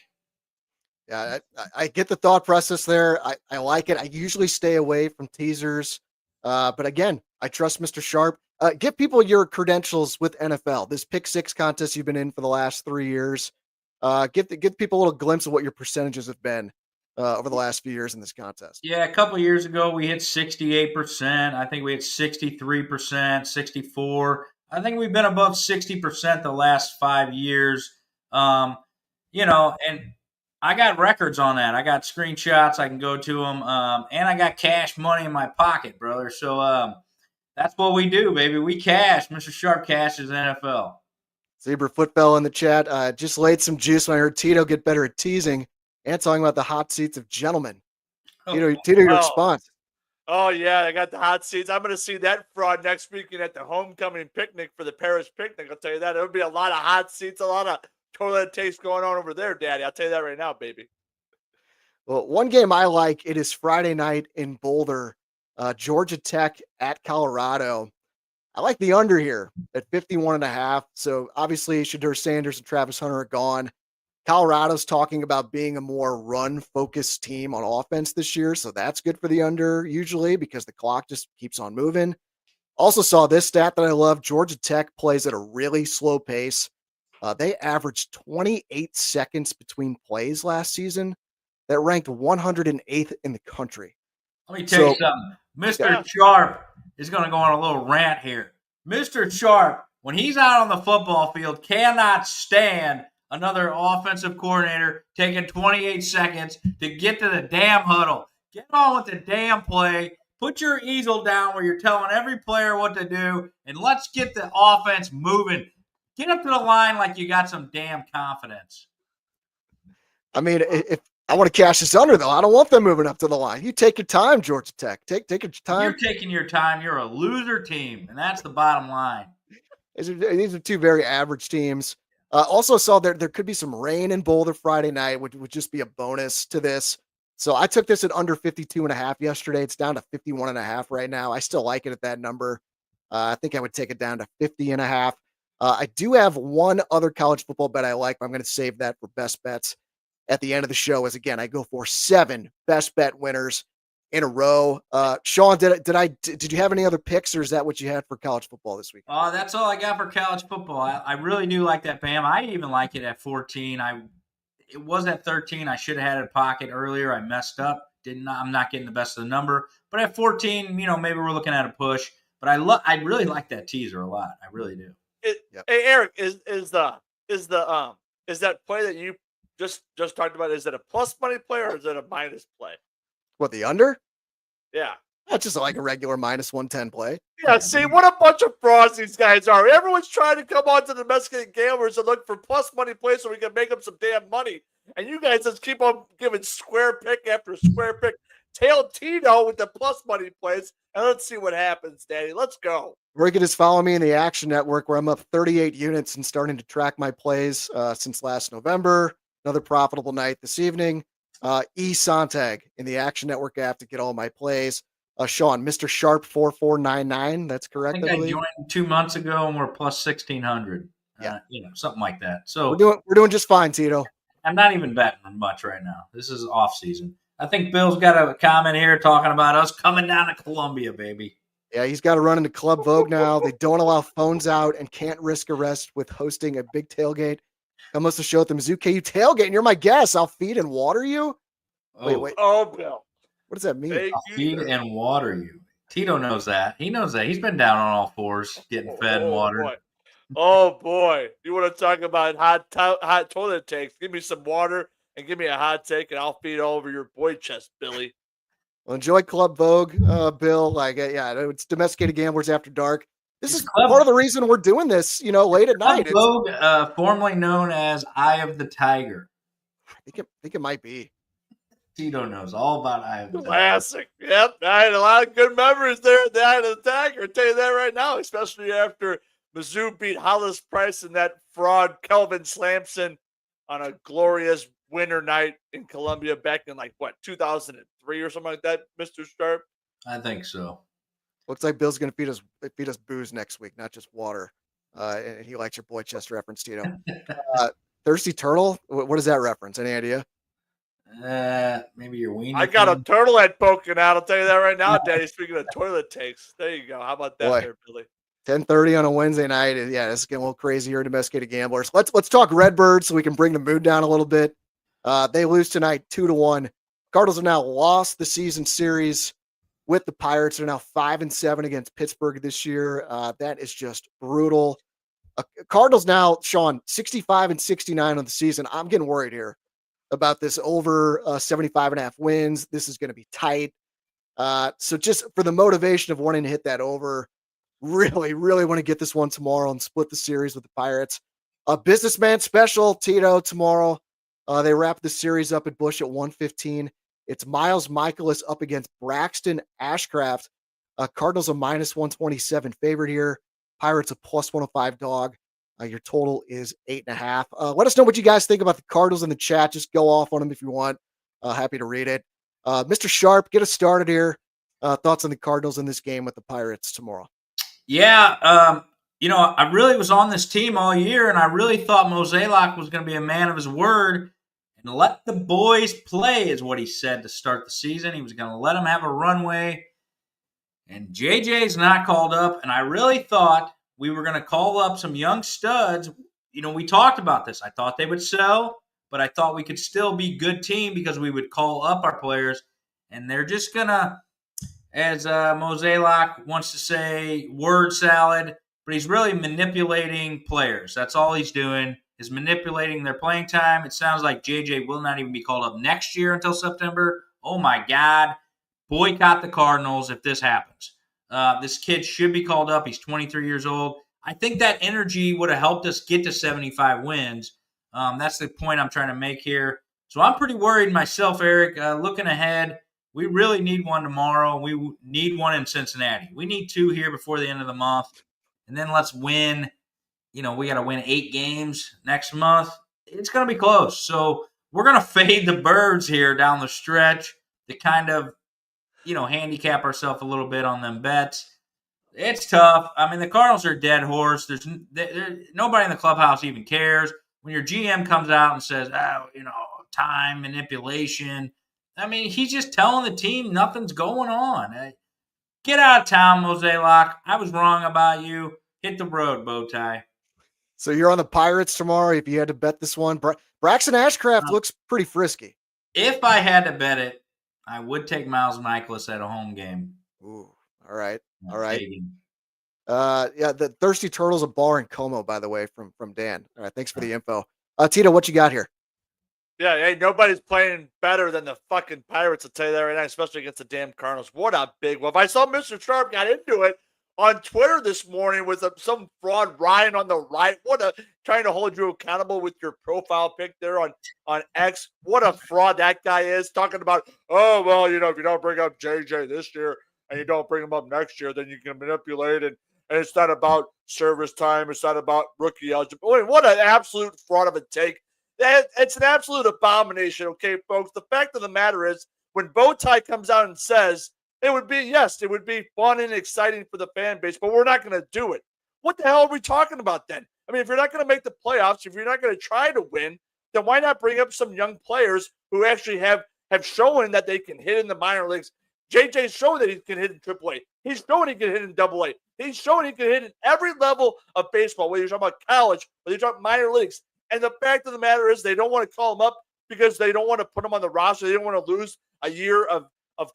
Yeah, I get the thought process there. I like it. I usually stay away from teasers. But again, I trust Mr. Sharp. Give people your credentials with NFL. This pick 6 contest you've been in for the last 3 years. Give people a little glimpse of what your percentages have been over the last few years in this contest. Yeah, a couple of years ago, we hit 68%. I think we hit 63%, 64%. I think we've been above 60% the last 5 years. And I got records on that. I got screenshots. I can go to them. And I got cash money in my pocket, brother. So that's what we do, baby. We cash. Mr. Sharp cashes NFL. Zebra Football in the chat. Just laid some juice when I heard Tito get better at teasing and talking about the hot seats of gentlemen. Tito, your response. Oh, yeah, I got the hot seats. I'm going to see that fraud next weekend at the homecoming picnic for the Paris picnic. I'll tell you that. There'll be a lot of hot seats, a lot of toilet taste going on over there, Daddy. I'll tell you that right now, baby. Well, one game I like, it is Friday night in Boulder, Georgia Tech at Colorado. I like the under here at 51.5. So obviously Shadur Sanders and Travis Hunter are gone. Colorado's talking about being a more run-focused team on offense this year, so that's good for the under usually because the clock just keeps on moving. Also saw this stat that I love. Georgia Tech plays at a really slow pace. They averaged 28 seconds between plays last season. That ranked 108th in the country. Let me tell you something. Mr. Sharp is going to go on a little rant here. Mr. Sharp, when he's out on the football field, cannot stand another offensive coordinator taking 28 seconds to get to the damn huddle. Get on with the damn play. Put your easel down where you're telling every player what to do, and let's get the offense moving. Get up to the line like you got some damn confidence. I mean, if I want to cash this under, though, I don't want them moving up to the line. You take your time, Georgia Tech. Take your time. You're taking your time. You're a loser team, and that's the bottom line. These are two very average teams. Also saw there could be some rain in Boulder Friday night, which would just be a bonus to this. So I took this at under 52.5 yesterday. It's down to 51.5 right now. I still like it at that number. I think I would take it down to 50.5. I do have one other college football bet I like, but I'm going to save that for best bets at the end of the show. As again, I go for 7 best bet winners in a row. Shawn, did you have any other picks, or is that what you had for college football this week? That's all I got for college football. I really do like that, Bam. I even like it at 14. It was at 13. I should have had it in pocket earlier. I messed up. I'm not getting the best of the number. But at 14, maybe we're looking at a push. But I really like that teaser a lot. I really do. Hey, Eric, is that play that you just talked about? Is it a plus money play or is it a minus play? What, the under? Yeah. That's just like a regular minus 110 play. Yeah, see, what a bunch of frauds these guys are. Everyone's trying to come on to the Domesticated Gamblers and look for plus money plays so we can make up some damn money. And you guys just keep on giving square pick after square pick. Tail Tito with the plus money plays, and let's see what happens, Daddy. Let's go. Or you can just follow me in the Action Network, where I'm up 38 units and starting to track my plays since last November. Another profitable night this evening. Sontag in the Action Network app to get all my plays. Shawn, Mr. Sharp 4499. That's correct. I joined 2 months ago and we're plus 1,600. Yeah, something like that. So we're doing just fine, Tito. I'm not even betting much right now. This is off season. I think Bill's got a comment here talking about us coming down to Columbia, baby. Yeah, he's got to run into Club Vogue now. They don't allow phones out and can't risk arrest with hosting a big tailgate. Come host a show at the Mizzou KU tailgate, and you're my guest. I'll feed and water you. Wait. Oh, Bill. What does that mean? I'll feed and water you. Tito knows that. He knows that. He's been down on all fours, getting fed and watered. Boy. Oh, boy. You want to talk about hot toilet takes? Give me some water and give me a hot take, and I'll feed all over your boy chest, Billy. Well, enjoy Club Vogue, Bill. It's Domesticated Gamblers After Dark. This is part of the reason we're doing this, late at night. Club Vogue, formerly known as Eye of the Tiger. I think it might be. Tito knows all about Eye of the Tiger. Classic. Yep. I had a lot of good memories there at the Eye of the Tiger. I'll tell you that right now, especially after Mizzou beat Hollis Price and that fraud Kelvin Slamson on a glorious winter night in Columbia back in 2003 or something like that, Mr. Sharp? I think so. Looks like Bill's going to feed us booze next week, not just water. And he likes your boy chest reference, Tito. Thirsty Turtle? What is that reference? Any idea? Maybe your wiener. I got a turtle head poking out. I'll tell you that right now, Daddy. Speaking of toilet takes, there you go. How about that, there, Billy? 10:30 on a Wednesday night. Yeah, it's getting a little crazy here at Domesticated Gamblers. Let's talk Redbirds so we can bring the mood down a little bit. They lose tonight 2-1. Cardinals have now lost the season series with the Pirates. They're now 5-7 against Pittsburgh this year. That is just brutal. Cardinals now, Shawn, 65-69 on the season. I'm getting worried here about this over 75.5 wins. This is going to be tight. So just for the motivation of wanting to hit that over, really, really want to get this one tomorrow and split the series with the Pirates. A businessman special, Tito, tomorrow. They wrap the series up at Busch at 1:15. It's Miles Michaelis up against Braxton Ashcraft. Cardinals a -127 favorite here. Pirates a +105 dog. Your total is 8.5. Let us know what you guys think about the Cardinals in the chat. Just go off on them if you want. Happy to read it. Mr. Sharp, get us started here. Thoughts on the Cardinals in this game with the Pirates tomorrow? Yeah, I really was on this team all year, and I really thought Mozeliak was going to be a man of his word and let the boys play, is what he said to start the season. He was going to let them have a runway, and JJ's not called up, and I really thought we were going to call up some young studs. We talked about this. I thought they would sell, but I thought we could still be good team because we would call up our players, and they're just going to, as Mozeliak wants to say, word salad, but he's really manipulating players. That's all he's doing, is manipulating their playing time. It sounds like JJ will not even be called up next year until September. Oh, my God. boycott the Cardinals if this happens. This kid should be called up. He's 23 years old. I think that energy would have helped us get to 75 wins. That's the point I'm trying to make here. So I'm pretty worried myself, Eric. Looking ahead, we really need one tomorrow. We need one in Cincinnati. We need 2 here before the end of the month. And then let's win. We got to win 8 games next month. It's going to be close. So we're going to fade the birds here down the stretch to kind of, handicap ourselves a little bit on them bets. It's tough. I mean, the Cardinals are a dead horse. There's nobody in the clubhouse even cares. When your GM comes out and says, time manipulation, I mean, he's just telling the team nothing's going on. Get out of town, Mosaic. I was wrong about you. Hit the road, Bowtie. So you're on the Pirates tomorrow if you had to bet this one. Braxton Ashcraft looks pretty frisky. If I had to bet it, I would take Miles Michaelis at a home game. Ooh, all right. Yeah, the Thirsty Turtles a bar in Como, by the way, from Dan. All right, thanks for the info. Tito, what you got here? Yeah, hey, nobody's playing better than the fucking Pirates, I'll tell you that right now, especially against the damn Cardinals. What a big one. I saw Mr. Sharp got into it on Twitter this morning with some fraud Ryan on the right. Trying to hold you accountable with your profile pic there on X. What a fraud that guy is. Talking about, oh, well, if you don't bring up JJ this year and you don't bring him up next year, then you can manipulate and it's not about service time. It's not about rookie eligibility. What an absolute fraud of a take. It's an absolute abomination, okay, folks? The fact of the matter is, when Bowtie comes out and says, it would be fun and exciting for the fan base, but we're not going to do it. What the hell are we talking about then? I mean, if you're not going to make the playoffs, if you're not going to try to win, then why not bring up some young players who actually have shown that they can hit in the minor leagues? JJ's shown that he can hit in AAA. He's shown he can hit in AA. He's shown he can hit in every level of baseball, whether you're talking about college, whether you're talking minor leagues. And the fact of the matter is they don't want to call him up because they don't want to put him on the roster. They don't want to lose a year of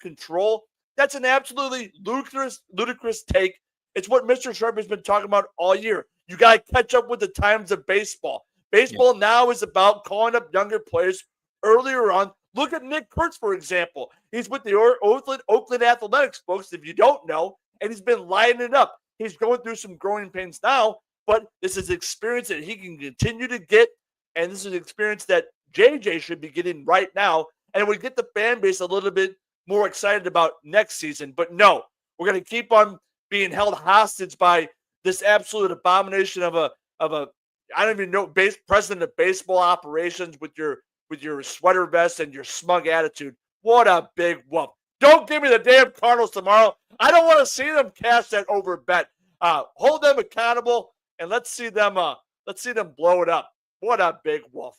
control. That's an absolutely ludicrous take. It's what Mr. Sharp has been talking about all year. You got to catch up with the times of baseball. Baseball now is about calling up younger players earlier on. Look at Nick Kurtz, for example. He's with the Oakland Athletics, folks, if you don't know, and he's been lighting it up. He's going through some growing pains now, but this is experience that he can continue to get, and this is experience that JJ should be getting right now, and it would get the fan base a little bit more excited about next season. But no, we're going to keep on being held hostage by this absolute abomination of a I don't even know president of baseball operations with your sweater vest and your smug attitude. What a big whoop. Don't give me the damn Cardinals tomorrow. I don't want to see them cash that over bet. Hold them accountable and let's see them blow it up. What a big woof.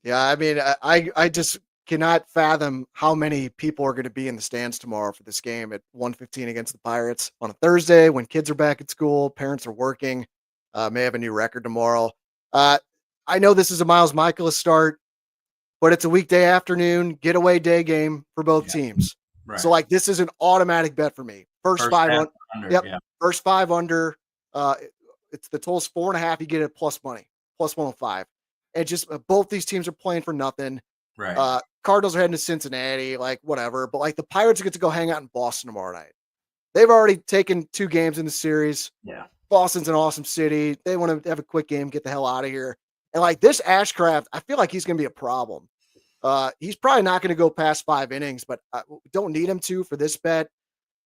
Yeah, I mean, I just cannot fathom how many people are going to be in the stands tomorrow for this game at 1:15 against the Pirates on a Thursday when kids are back at school, parents are working, may have a new record tomorrow. I know this is a Miles Michaelis start, but it's a weekday afternoon getaway day game for both teams. Right. So this is an automatic bet for me. First 5 under. Yep. Yeah. First 5 under. It's the total's 4.5. You get it plus money, plus 105. And just both these teams are playing for nothing. Right. Cardinals are heading to Cincinnati, whatever. But the Pirates get to go hang out in Boston tomorrow night. They've already taken 2 games in the series. Yeah. Boston's an awesome city. They want to have a quick game, get the hell out of here. And this Ashcraft, I feel like he's going to be a problem. He's probably not going to go past 5 innings, but don't need him to for this bet.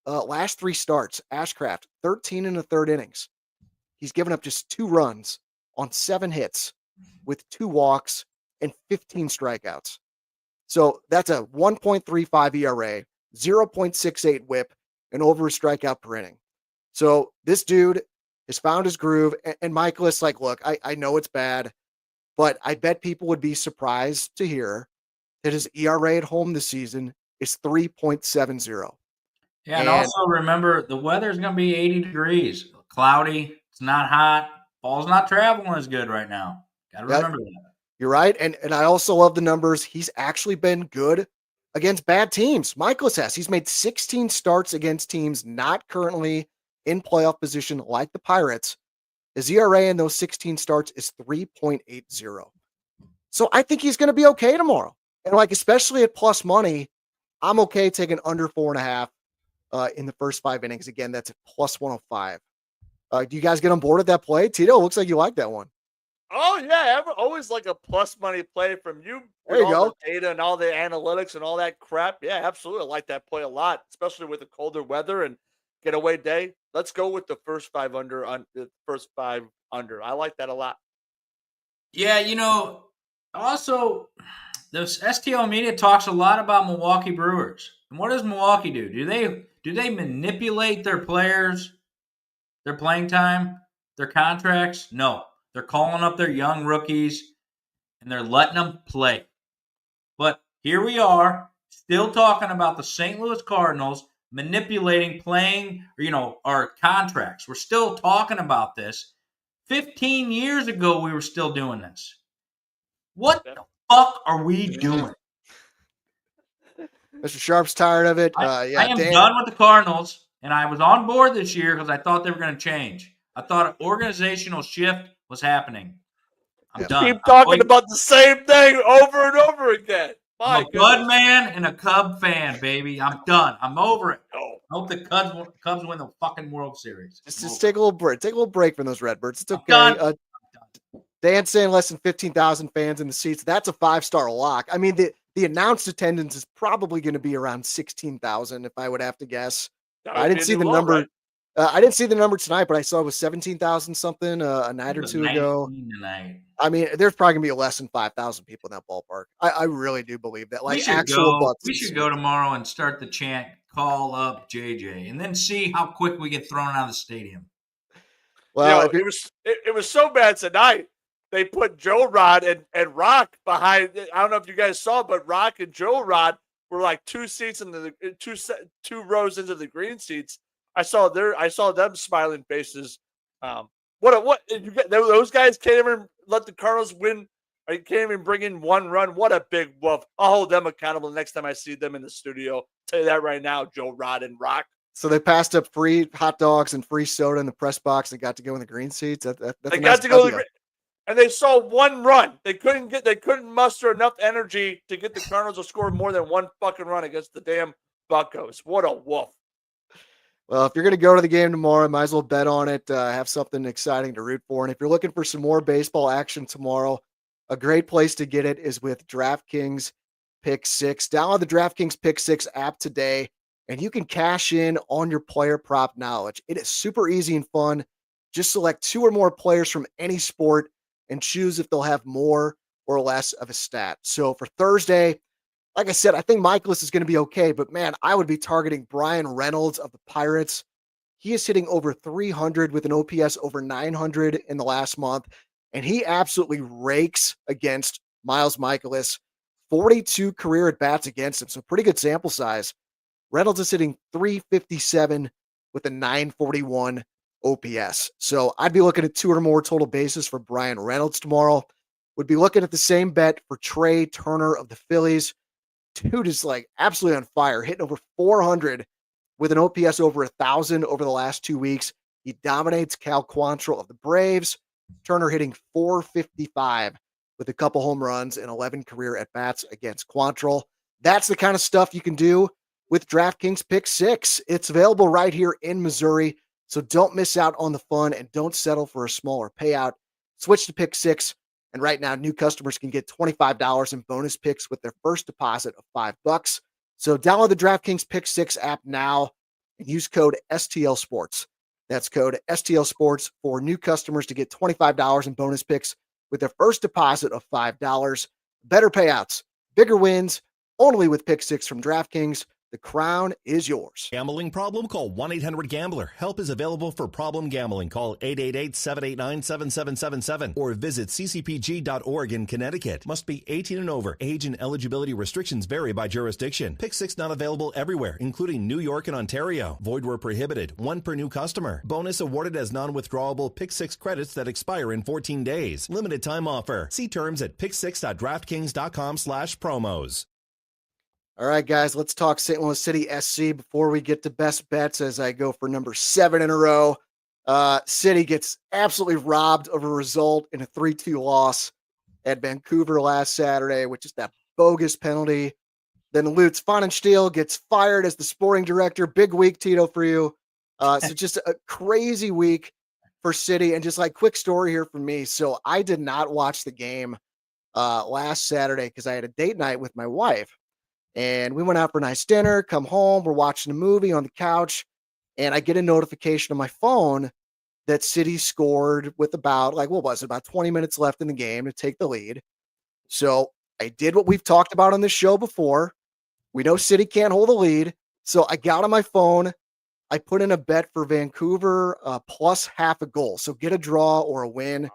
Last 3 starts, Ashcraft, 13 and a third innings. He's given up just 2 runs on 7 hits with 2 walks and 15 strikeouts. So that's a 1.35 ERA, 0.68 whip, and over a strikeout per inning. So this dude has found his groove. And Michaelis, look, I know it's bad, but I bet people would be surprised to hear that his ERA at home this season is 3.70. Yeah, and also remember, the weather's going to be 80 degrees. Cloudy. It's not hot. Ball's not traveling as good right now. Got to remember that. You're right. And I also love the numbers. He's actually been good against bad teams. Michaelis has. He's made 16 starts against teams not currently in playoff position like the Pirates. His ERA in those 16 starts is 3.80. So I think he's going to be okay tomorrow. And especially at plus money, I'm okay taking under 4.5 in the first 5 innings. Again, that's at plus 105. Do you guys get on board with that play? Tito, looks like you like that one. Oh yeah, always like a plus money play from you There with you all the go. data and all the analytics and all that crap. Yeah, absolutely, I like that play a lot, especially with the colder weather and getaway day. Let's go with the first 5 under on the first 5 under. I like that a lot. Yeah, also this STL media talks a lot about Milwaukee Brewers. And what does Milwaukee do? Do they manipulate their players, their playing time, their contracts? No. They're calling up their young rookies and they're letting them play. But here we are, still talking about the St. Louis Cardinals manipulating playing, our contracts. We're still talking about this. 15 years ago, we were still doing this. What Yeah. the fuck are we doing? Mr. Sharp's tired of it. I Yeah, am Dan. done with the Cardinals, and I was on board this year because I thought they were going to change. I thought an organizational shift was happening. I'm Yeah. done. Keep talking about the same thing over and over again. I'm My a Bud goodness. man and a Cub fan, baby. I'm done. I'm over it. Oh, I hope the Cubs win the fucking World Series. Just take a little break. Take a little break from those Redbirds. It's I'm okay. done. Dan saying less than 15,000 fans in the seats. That's a 5-star lock. I mean, the announced attendance is probably going to be around 16,000 if I would have to guess. I didn't see the number. Right? I didn't see the number tonight, but I saw it was 17,000 something a night or two ago. Tonight. I mean, there's probably gonna be less than 5,000 people in that ballpark. I really do believe that. Like We should actual go. butts. We should go tomorrow and start the chant. Call up JJ, and then see how quick we get thrown out of the stadium. Well, it was so bad tonight. They put Joe Rod and Rock behind. I don't know if you guys saw, but Rock and Joe Rod were like 2 seats in the two rows into the green seats. I saw them smiling faces. What you get? Those guys can't even let the Cardinals win. Or you can't even bring in 1 run. What a big woof. I'll hold them accountable next time I see them in the studio. Tell you that right now, Joe Rod and Rock. so they passed up free hot dogs and free soda in the press box and got to go in the green seats. That's They got to go, and they saw 1 run. They couldn't muster enough energy to get the Cardinals to score more than 1 fucking run against the damn Buccos. What a woof. Well, if you're going to go to the game tomorrow, might as well bet on it. Have something exciting to root for. And if you're looking for some more baseball action tomorrow, a great place to get it is with DraftKings Pick 6. Download the DraftKings Pick 6 app today, and you can cash in on your player prop knowledge. It is super easy and fun. Just select 2 or more players from any sport and choose if they'll have more or less of a stat. So for Thursday, like I said, I think Michaelis is going to be okay, but man, I would be targeting Brian Reynolds of the Pirates. He is hitting over 300 with an OPS over 900 in the last month, and he absolutely rakes against Miles Michaelis. 42 career at-bats against him, so pretty good sample size. Reynolds is hitting 357 with a 941 OPS. So I'd be looking at 2 or more total bases for Brian Reynolds tomorrow. Would be looking at the same bet for Trey Turner of the Phillies. Dude is like absolutely on fire, hitting over 400 with an OPS over 1,000 over the last 2 weeks. He dominates Cal Quantrill of the Braves. Turner hitting 455 with a couple home runs and 11 career at-bats against Quantrill. That's the kind of stuff you can do with DraftKings Pick 6. It's available right here in Missouri, so don't miss out on the fun and don't settle for a smaller payout. Switch to Pick 6, and right now new customers can get $25 in bonus picks with their first deposit of $5. So download the DraftKings Pick 6 app now and use code STL Sports. That's code STL Sports for new customers to get $25 in bonus picks with their first deposit of $5. Better payouts, bigger wins, only with Pick 6 from DraftKings. The crown is yours. Gambling problem? Call 1-800-GAMBLER. Help is available for problem gambling. Call 888-789-7777 or visit ccpg.org in Connecticut. Must be 18 and over. Age and eligibility restrictions vary by jurisdiction. Pick 6 not available everywhere, including New York and Ontario. Void where prohibited. 1 per new customer. Bonus awarded as non-withdrawable Pick 6 credits that expire in 14 days. Limited time offer. See terms at pick6.draftkings.com/promos. All right, guys, let's talk St. Louis City SC before we get to best bets as I go for number 7 in a row. City gets absolutely robbed of a result in a 3-2 loss at Vancouver last Saturday with just that bogus penalty. Then Lutz Pfannenstiel gets fired as the sporting director. Big week, Tito, for you. So just a crazy week for City. And just like quick story here from me. So I did not watch the game last Saturday because I had a date night with my wife. And we went out for a nice dinner, come home, we're watching a movie on the couch, and I get a notification on my phone that City scored with about, like, what was it, about 20 minutes left in the game to take the lead. So I did what we've talked about on this show before. We know City can't hold a lead. So I got on my phone. I put in a bet for Vancouver plus half a goal. So get a draw or a win.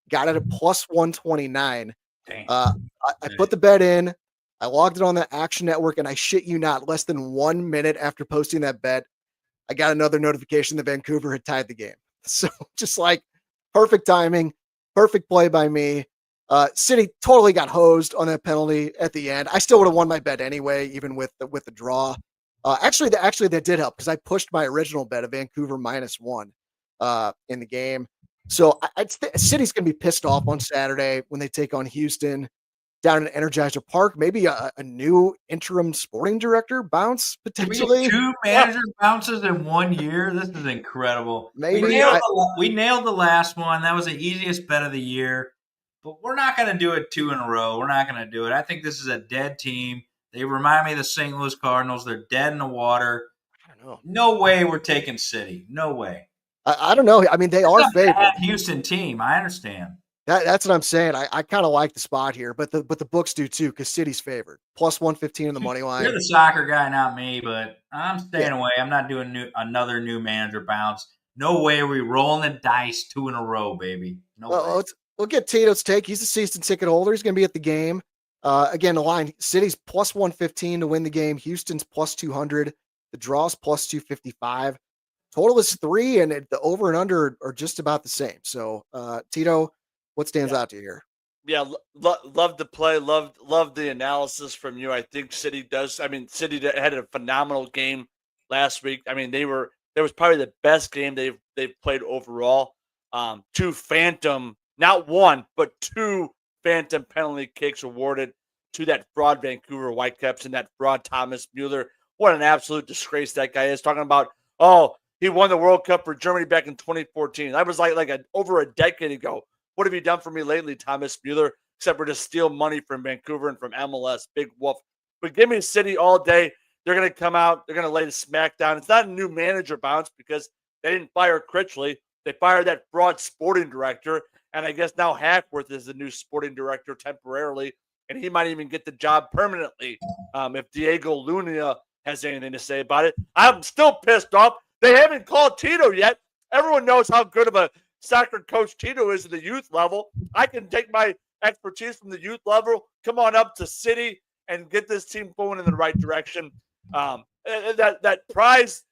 Got it at plus 129. I put the bet in. I logged it on the Action Network, and I shit you not, less than 1 minute after posting that bet, I got another notification that Vancouver had tied the game. So just like perfect timing, perfect play by me. City totally got hosed on that penalty at the end. I still would have won my bet anyway, even with the draw. Actually, that did help because I pushed my original bet of Vancouver -1 in the game. So City's going to be pissed off on Saturday when they take on Houston down at Energizer Park. Maybe a new interim sporting director bounce potentially. 2 manager bounces in 1 year. This is incredible. Maybe we nailed the last one. That was the easiest bet of the year. But we're not going to do it 2 in a row. We're not going to do it. I think this is a dead team. They remind me of the St. Louis Cardinals. They're dead in the water. I don't know. No way we're taking City. No way. I don't know. I mean, they are favored. Houston team. I understand. That's what I'm saying. I kind of like the spot here, but the books do too because City's favored. Plus 115 in the money line. You're the soccer guy, not me, but I'm staying away. I'm not doing another new manager bounce. No way are we rolling the dice 2 in a row, baby. No way. We'll get Tito's take. He's a season ticket holder. He's going to be at the game. Again, the line, City's plus 115 to win the game. Houston's plus 200. The draw's plus 255. Total is 3, and the over and under are just about the same. So, Tito, what stands out to you here? Yeah, love the play. Love the analysis from you. I think City does. I mean, City had a phenomenal game last week. I mean, there was probably the best game they've played overall. 2 phantom, not 1, but 2 phantom penalty kicks awarded to that fraud Vancouver Whitecaps and that fraud Thomas Mueller. What an absolute disgrace that guy is. Talking about, he won the World Cup for Germany back in 2014. That was over a decade ago. What have you done for me lately, Thomas Mueller, except for to steal money from Vancouver and from MLS? Big wolf. But give me City all day. They're going to come out. They're going to lay the smack down. It's not a new manager bounce because they didn't fire Critchley. They fired that fraud sporting director. And I guess now Hackworth is the new sporting director temporarily. And he might even get the job permanently if Diego Luna has anything to say about it. I'm still pissed off. They haven't called Tito yet. Everyone knows how good of a soccer coach Tito is at the youth level. I can take my expertise from the youth level, come on up to City, and get this team going in the right direction. That prize,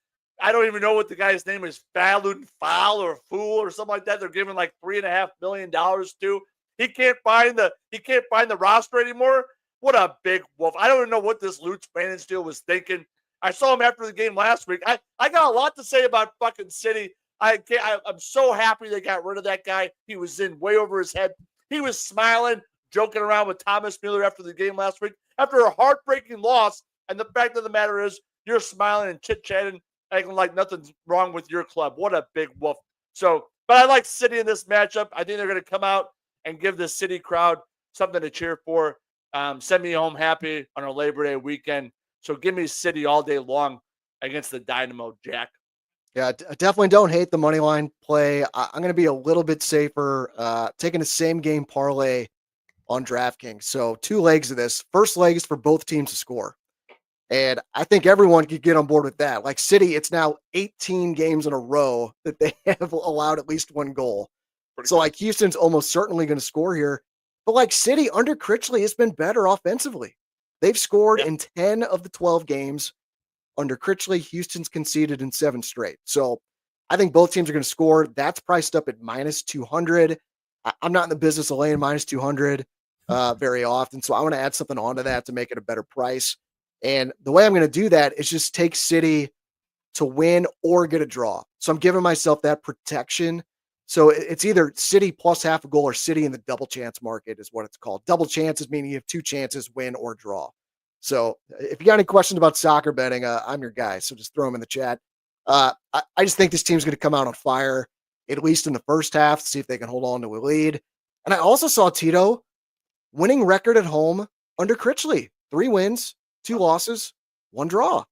I don't even know what the guy's name is, Foul or Fool or something like that. They're giving like $3.5 million to. He can't find the roster anymore. What a big wolf. I don't even know what this Lutz Pfannenstiel was thinking. I saw him after the game last week. I got a lot to say about fucking City. I'm so happy they got rid of that guy. He was in way over his head. He was smiling, joking around with Thomas Mueller after the game last week. After a heartbreaking loss, and the fact of the matter is you're smiling and chit-chatting, acting like nothing's wrong with your club. What a big wolf. So, but I like City in this matchup. I think they're going to come out and give the City crowd something to cheer for. Send me home happy on our Labor Day weekend. So give me City all day long against the Dynamo, Jack. Yeah, I definitely don't hate the money line play. I'm going to be a little bit safer, taking the same game parlay on DraftKings. So 2 legs of this. First leg is for both teams to score. And I think everyone could get on board with that. Like City, it's now 18 games in a row that they have allowed at least 1 goal. So like Houston's almost certainly going to score here. But like City under Critchley has been better offensively. They've scored in 10 of the 12 games. Under Critchley, Houston's conceded in 7 straight. So I think both teams are going to score. That's priced up at -200. I'm not in the business of laying -200 very often. So I want to add something onto that to make it a better price. And the way I'm going to do that is just take City to win or get a draw. So I'm giving myself that protection. So it's either City plus half a goal or City in the double chance market is what it's called. Double chances meaning you have 2 chances, win or draw. So if you got any questions about soccer betting, I'm your guy. So just throw them in the chat. I just think this team's going to come out on fire, at least in the first half, to see if they can hold on to a lead. And I also saw Tito winning record at home under Critchley. 3 wins, 2 losses, 1 draw.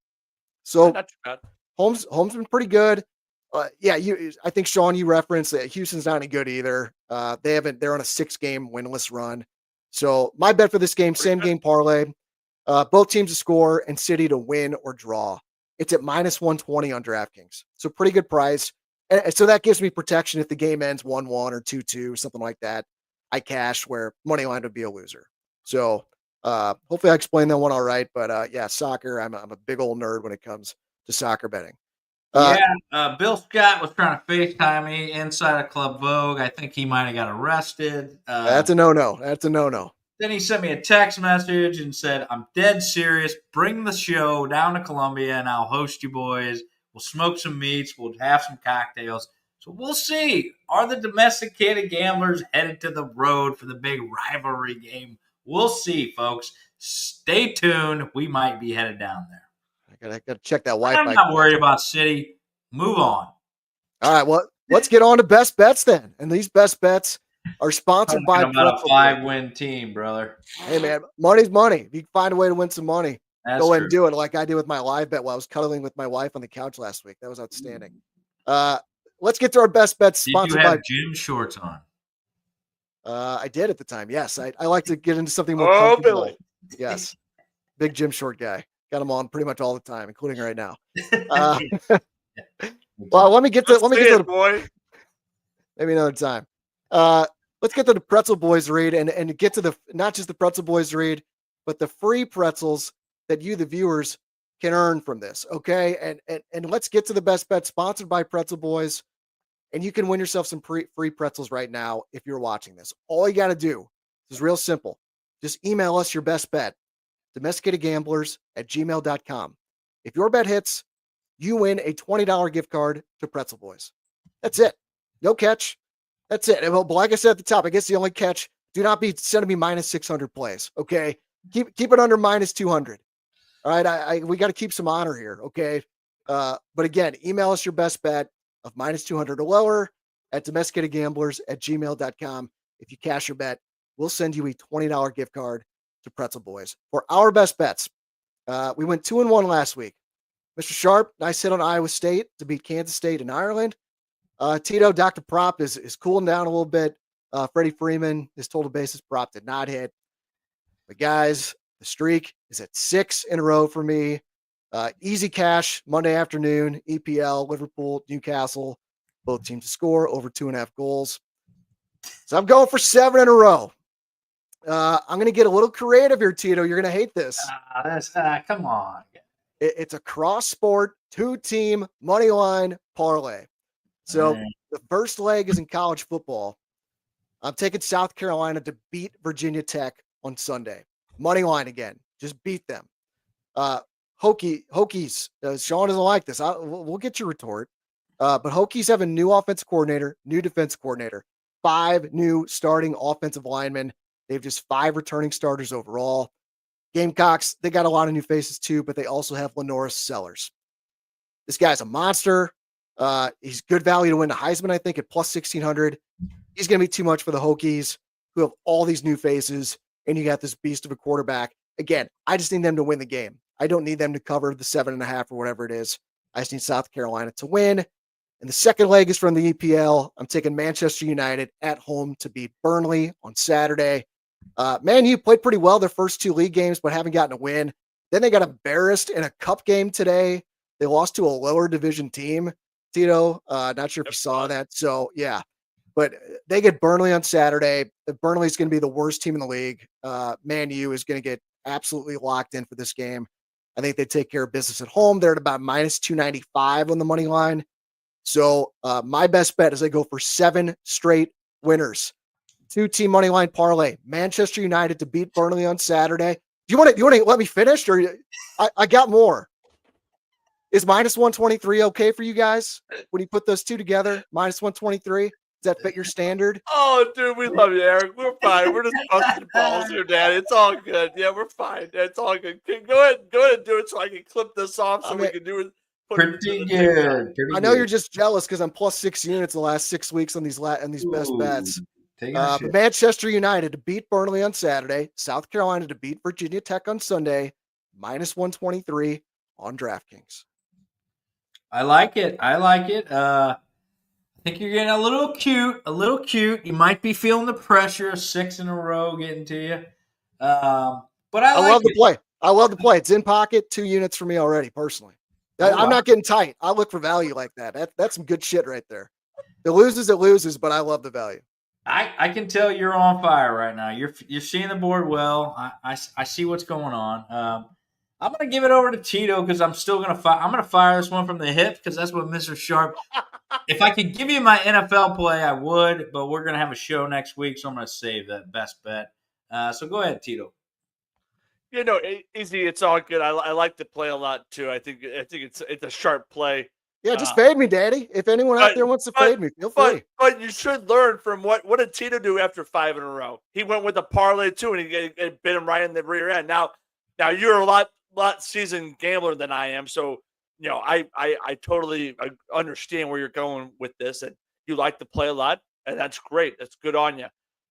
So Not too bad. Holmes been pretty good. I think Shawn, you referenced that Houston's not any good either. They're on a 6-game winless run. So my bet for this game, same game parlay, both teams to score and City to win or draw. It's at -120 on DraftKings. So pretty good price. And so that gives me protection if the game ends 1-1 or 2-2, something like that. I cash where money line would be a loser. So hopefully I explained that one all right. But yeah, soccer, I'm a big old nerd when it comes to soccer betting. Bill Scott was trying to FaceTime me inside of Club Vogue. I think he might have got arrested. That's a no-no. That's a no-no. Then he sent me a text message and said, I'm dead serious. Bring the show down to Columbia and I'll host you boys. We'll smoke some meats. We'll have some cocktails. So we'll see. Are the domesticated gamblers headed to the road for the big rivalry game? We'll see, folks. Stay tuned. We might be headed down there. I gotta check that Wi-Fi. I'm not worried about City. Move on. All right, well, let's get on to best bets then. And these best bets are sponsored by about a 5-win team, brother. Hey man, money's money. If you can find a way to win some money, go ahead and do it like I did with my live bet while I was cuddling with my wife on the couch last week. That was outstanding. Let's get to our best bets sponsored by gym shorts on. I did at the time. Yes. I like to get into something more comfortable. Billy. Yes. Big gym short guy. Got them on pretty much all the time, including right now. Well, let me get to the boy. Maybe another time. Let's get to the Pretzel Boys read and get to the not just the Pretzel Boys read, but the free pretzels that you, the viewers, can earn from this. Okay. And let's get to the best bet sponsored by Pretzel Boys. And you can win yourself some free pretzels right now if you're watching this. All you got to do is real simple. Just email us your best bet, domesticatedgamblers@gmail.com. If your bet hits, you win a $20 gift card to Pretzel Boys. That's it. No catch. That's it. And, well, like I said at the top, I guess the only catch, do not be sending me -600 plays. Okay. Keep it under -200. All right. We got to keep some honor here. Okay. But again, email us your best bet of -200 or lower at domesticatedgamblers@gmail.com. If you cash your bet, we'll send you a $20 gift card to Pretzel Boys for our best bets. We went 2-1 last week. Mr. Sharp, nice hit on Iowa State to beat Kansas State in Ireland. Tito, Dr. Prop is cooling down a little bit. Freddie Freeman, his total basis prop did not hit. But guys, the streak is at 6 in a row for me. Easy cash Monday afternoon, EPL, Liverpool, Newcastle, both teams to score over 2.5 goals. So I'm going for 7 in a row. I'm going to get a little creative here, Tito. You're going to hate this. Come on. It's a cross sport 2-team money line parlay. So the first leg is in college football. I'm taking South Carolina to beat Virginia Tech on Sunday. Money line again. Just beat them. Hokies. Shawn doesn't like this. We'll get your retort. But Hokies have a new offensive coordinator, new defense coordinator, 5 new starting offensive linemen. They have just 5 returning starters overall. Gamecocks, they got a lot of new faces too, but they also have Lenoris Sellers. This guy's a monster. He's good value to win the Heisman, I think, at plus 1,600. He's going to be too much for the Hokies, who have all these new faces, and you got this beast of a quarterback. Again, I just need them to win the game. I don't need them to cover the 7.5 or whatever it is. I just need South Carolina to win. And the second leg is from the EPL. I'm taking Manchester United at home to beat Burnley on Saturday. Man, you played pretty well their first 2 league games, but haven't gotten a win. Then they got embarrassed in a cup game today. They lost to a lower division team, Tito. Not sure if you saw that. So, yeah. But they get Burnley on Saturday. Burnley's going to be the worst team in the league. Man U is going to get absolutely locked in for this game. I think they take care of business at home. They're at about -295 on the money line. So my best bet is I go for 7 straight winners. 2-team money line parlay. Manchester United to beat Burnley on Saturday. Do you want to let me finish, or I got more? Is -123 okay for you guys when you put those two together? -123. Does that fit your standard? Oh, dude, we love you, Eric. We're fine. We're just busting balls here, Daddy. It's all good. Yeah, we're fine. It's all good. Go ahead and do it so I can clip this off so we can do it. Pretty good. I know you're just jealous because I'm plus 6 units the last 6 weeks on these best bets. But Manchester United to beat Burnley on Saturday, South Carolina to beat Virginia Tech on Sunday, minus 123 on DraftKings. I like it. I think you're getting a little cute. You might be feeling the pressure of 6 in a row getting to you. But I love the play. I love the play. It's in pocket, 2 units for me already, personally. I'm not getting tight. I look for value like that. That's some good shit right there. It loses, but I love the value. I can tell you're on fire right now. You're seeing the board well. I see what's going on. I'm going to give it over to Tito because I'm still going to fire. I'm going to fire this one from the hip because that's what Mr. Sharp. If I could give you my NFL play, I would, but we're going to have a show next week, so I'm going to save that best bet. So go ahead, Tito. Easy. It's all good. I like to play a lot too. I think it's a sharp play. Yeah, just fade me, Daddy. If anyone out there wants to fade me, feel free. But you should learn from what did Tito do after 5 in a row? He went with a parlay too, and he bit him right in the rear end. Now you're a lot seasoned gambler than I am, so I totally understand where you're going with this, and you like to play a lot, and that's great. That's good on you.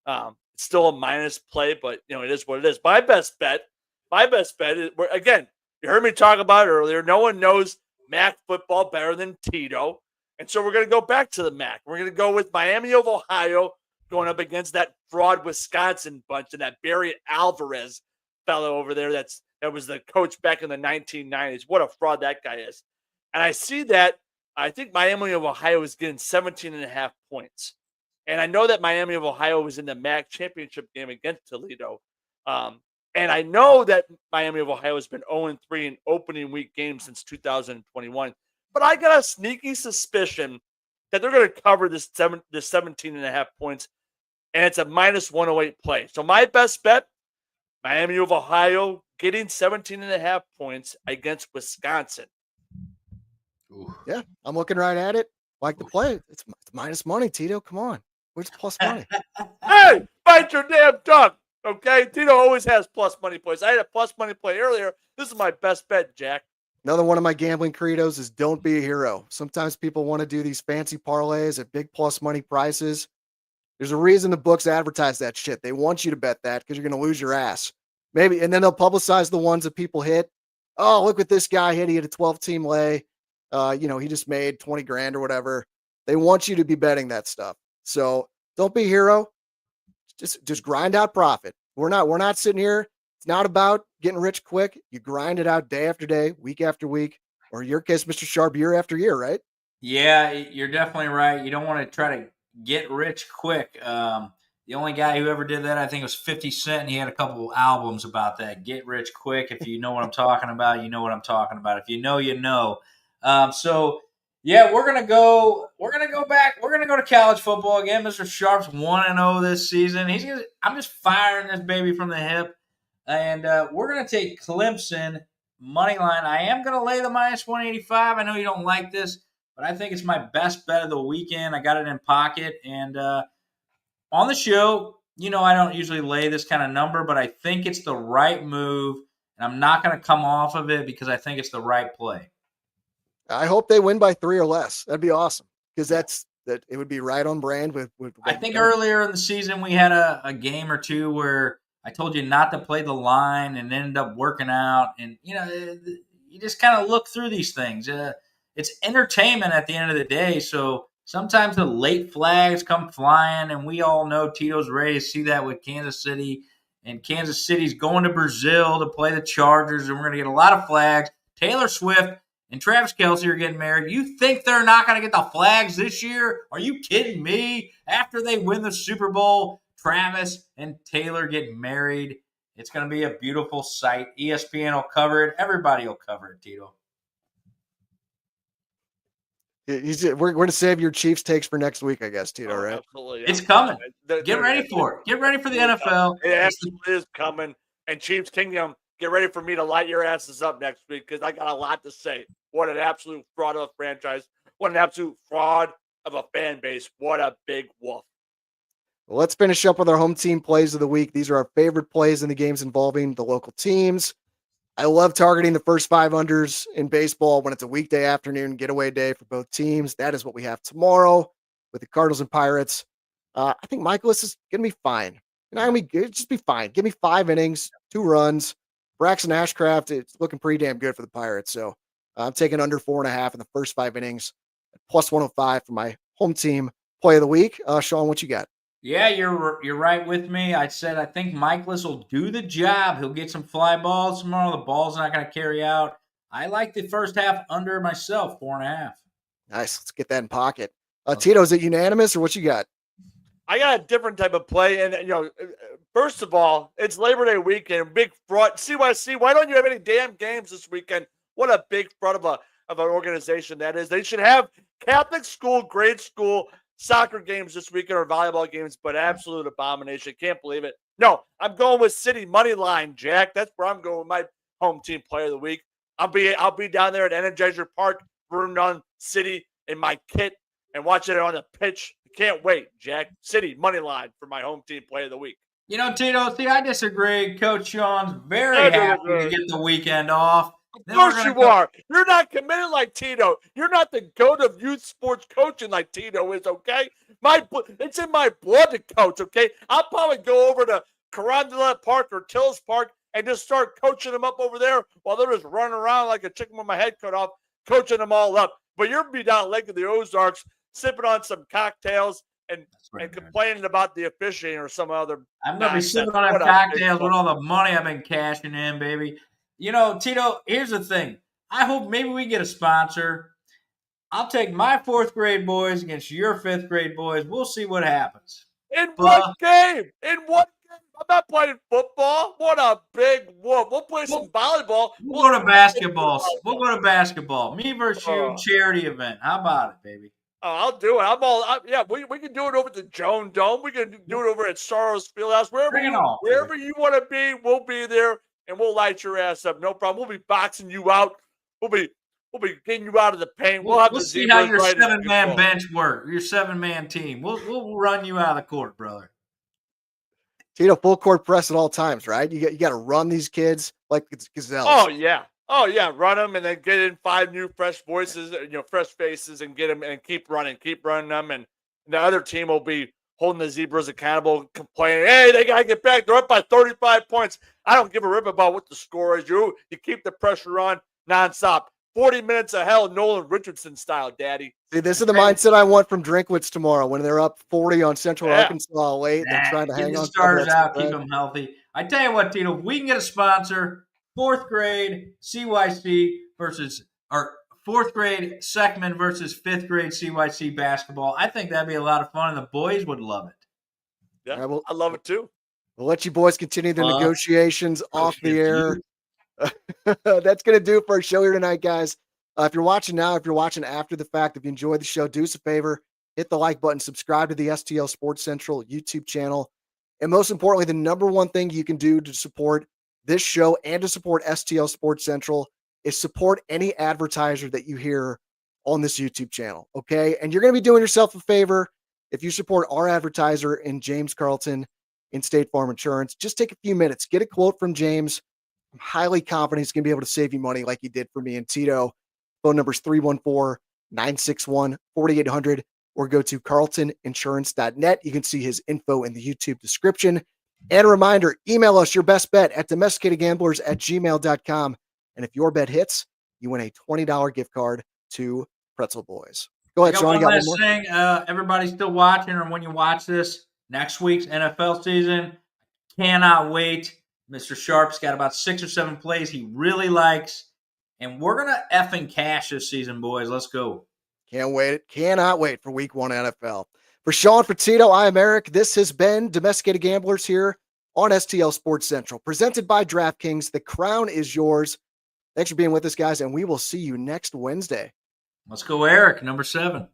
It's still a minus play, but it is what it is. My best bet is, again, you heard me talk about it earlier. No one knows MAC football better than Tito. And so we're going to go back to the MAC. We're going to go with Miami of Ohio going up against that fraud Wisconsin bunch and that Barry Alvarez fellow over there that was the coach back in the 1990s. What a fraud that guy is. And I see that. I think Miami of Ohio is getting 17.5 points. And I know that Miami of Ohio was in the MAC championship game against Toledo. And I know that Miami of Ohio has been 0-3 in opening week games since 2021. But I got a sneaky suspicion that they're going to cover this 17.5 points, and it's a minus 108 play. So my best bet, Miami of Ohio getting 17.5 points against Wisconsin. Ooh. Yeah, I'm looking right at it. Like the play. It's minus money, Tito. Come on. Where's plus money? Hey, bite your damn tongue. Okay, Tito always has plus money plays. I had a plus money play earlier. This is my best bet, Jack. Another one of my gambling credos is don't be a hero. Sometimes people want to do these fancy parlays at big plus money prices. There's a reason the books advertise that shit. They want you to bet that because you're going to lose your ass. Maybe, and then they'll publicize the ones that people hit. Oh, look what this guy hit. He had a 12-team lay. He just made 20 grand or whatever. They want you to be betting that stuff. So don't be a hero. Just grind out profit. We're not sitting here. It's not about getting rich quick. You grind it out day after day, week after week, or in your case, Mr. Sharp, year after year, right? Yeah, you're definitely right. You don't want to try to get rich quick. The only guy who ever did that, I think, was 50 Cent, and he had a couple albums about that. Get rich quick. If you know what I'm talking about, you know what I'm talking about. If you know, you know. Yeah, we're gonna go back. We're gonna go to college football again. Mr. Sharp's 1-0 this season. I'm just firing this baby from the hip, and we're gonna take Clemson money line. I am gonna lay the minus 185. I know you don't like this, but I think it's my best bet of the weekend. I got it in pocket, and on the show, I don't usually lay this kind of number, but I think it's the right move, and I'm not gonna come off of it because I think it's the right play. I hope they win by 3 or less. That'd be awesome because that it would be right on brand with I think earlier in the season we had a game or two where I told you not to play the line and ended up working out, and you just kind of look through these things. It's entertainment at the end of the day, so sometimes the late flags come flying, and we all know Tito's ready to see that with Kansas City, and Kansas City's going to Brazil to play the Chargers, and we're going to get a lot of flags. Taylor Swift and Travis Kelce are getting married. You think they're not going to get the flags this year? Are you kidding me? After they win the Super Bowl, Travis and Taylor get married. It's going to be a beautiful sight. ESPN will cover it. Everybody will cover it, Tito. We're going to save your Chiefs takes for next week, I guess, Tito, right? Absolutely. It's coming. Get ready for it. Get ready for the NFL. It absolutely is coming. And Chiefs Kingdom, get ready for me to light your asses up next week because I got a lot to say. What an absolute fraud of a franchise. What an absolute fraud of a fan base. What a big wolf. Well, let's finish up with our home team plays of the week. These are our favorite plays in the games involving the local teams. I love targeting the first 5 unders in baseball when it's a weekday afternoon getaway day for both teams. That is what we have tomorrow with the Cardinals and Pirates. I think Michaelis is going to be fine. Not going to be good, just be fine. Give me 5 innings, 2 runs. Braxton Ashcraft, it's looking pretty damn good for the Pirates. So I'm taking under 4.5 in the first 5 innings, plus 105 for my home team play of the week. Shawn, what you got? Yeah, you're right with me. I said I think Michaelis will do the job. He'll get some fly balls tomorrow. The ball's not going to carry out. I like the first half under myself, 4.5. Nice. Let's get that in pocket. Tito, is it unanimous or what you got? I got a different type of play. And, first of all, it's Labor Day weekend. Big fraud. CYC, why don't you have any damn games this weekend? What a big fraud of an organization that is. They should have Catholic school, grade school, soccer games this weekend or volleyball games, but absolute abomination. Can't believe it. No, I'm going with City money line, Jack. That's where I'm going with my home team player of the week. I'll be down there at Energizer Park, rooting on City in my kit and watching it on the pitch. Can't wait, Jack. City money line for my home team player of the week. Tito, I disagree. Coach Shawn's very happy to get the weekend off. Of course you are. You're not committed like Tito. You're not the goat of youth sports coaching like Tito is, okay? It's in my blood to coach, okay? I'll probably go over to Carondelet Park or Tills Park and just start coaching them up over there while they're just running around like a chicken with my head cut off, coaching them all up. But you'll be down Lake of the Ozarks sipping on some cocktails and complaining about the officiating or some other. I'm going to be sipping on them cocktails with all the money I've been cashing in, baby. Tito, here's the thing. I hope maybe we get a sponsor. I'll take my 4th grade boys against your 5th grade boys. We'll see what happens. In what game? I'm not playing football. What a big whoop. We'll play some volleyball. We'll go to basketball. We'll go to basketball. Me versus you, charity event. How about it, baby? Oh, I'll do it. We can do it over at the Joan Dome. We can do it over at Soros Fieldhouse. Wherever you want to be, we'll be there. And we'll light your ass up. No problem. We'll be boxing you out. We'll be getting you out of the paint. We'll see how your 7-man bench work. Your 7-man team. We'll run you out of the court, brother. Tito, full court press at all times, right? You got to run these kids like it's gazelles. Oh yeah. Run them and then get in 5 new fresh voices, fresh faces, and get them and keep running them. And the other team will be holding the Zebras accountable, complaining, hey, they got to get back. They're up by 35 points. I don't give a rip about what the score is. You keep the pressure on nonstop. 40 minutes of hell, Nolan Richardson style, Daddy. See, this is the mindset I want from Drinkwitz tomorrow when they're up 40 on Central Arkansas late. They're trying to hang on. Starters out, keep them healthy. I tell you what, Tito, if we can get a sponsor, 4th grade CYC versus our 4th grade Seckman versus 5th grade CYC basketball. I think that'd be a lot of fun, and the boys would love it. Yeah, I love it too. We'll let you boys continue the negotiations off the air. That's going to do it for our show here tonight, guys. If you're watching now, if you're watching after the fact, if you enjoyed the show, do us a favor, hit the like button, subscribe to the STL Sports Central YouTube channel. And most importantly, the number one thing you can do to support this show and to support STL Sports Central is support any advertiser that you hear on this YouTube channel. Okay. And you're going to be doing yourself a favor if you support our advertiser in James Carlton in State Farm Insurance. Just take a few minutes, get a quote from James. I'm highly confident he's going to be able to save you money like he did for me and Tito. Phone number is 314-961-4800 or go to carltoninsurance.net. You can see his info in the YouTube description. And a reminder, email us your best bet at domesticatedgamblers@gmail.com. And if your bet hits, you win a $20 gift card to Pretzel Boys. Go ahead, Shawn. One last thing. Everybody's still watching, or when you watch this, next week's NFL season, cannot wait. Mr. Sharp's got about 6 or 7 plays he really likes. And we're going to effing cash this season, boys. Let's go. Can't wait. Cannot wait for week 1 NFL. For Shawn, for Tito, I am Eric. This has been Domesticated Gamblers here on STL Sports Central, presented by DraftKings. The crown is yours. Thanks for being with us, guys, and we will see you next Wednesday. Let's go, Eric, number 7.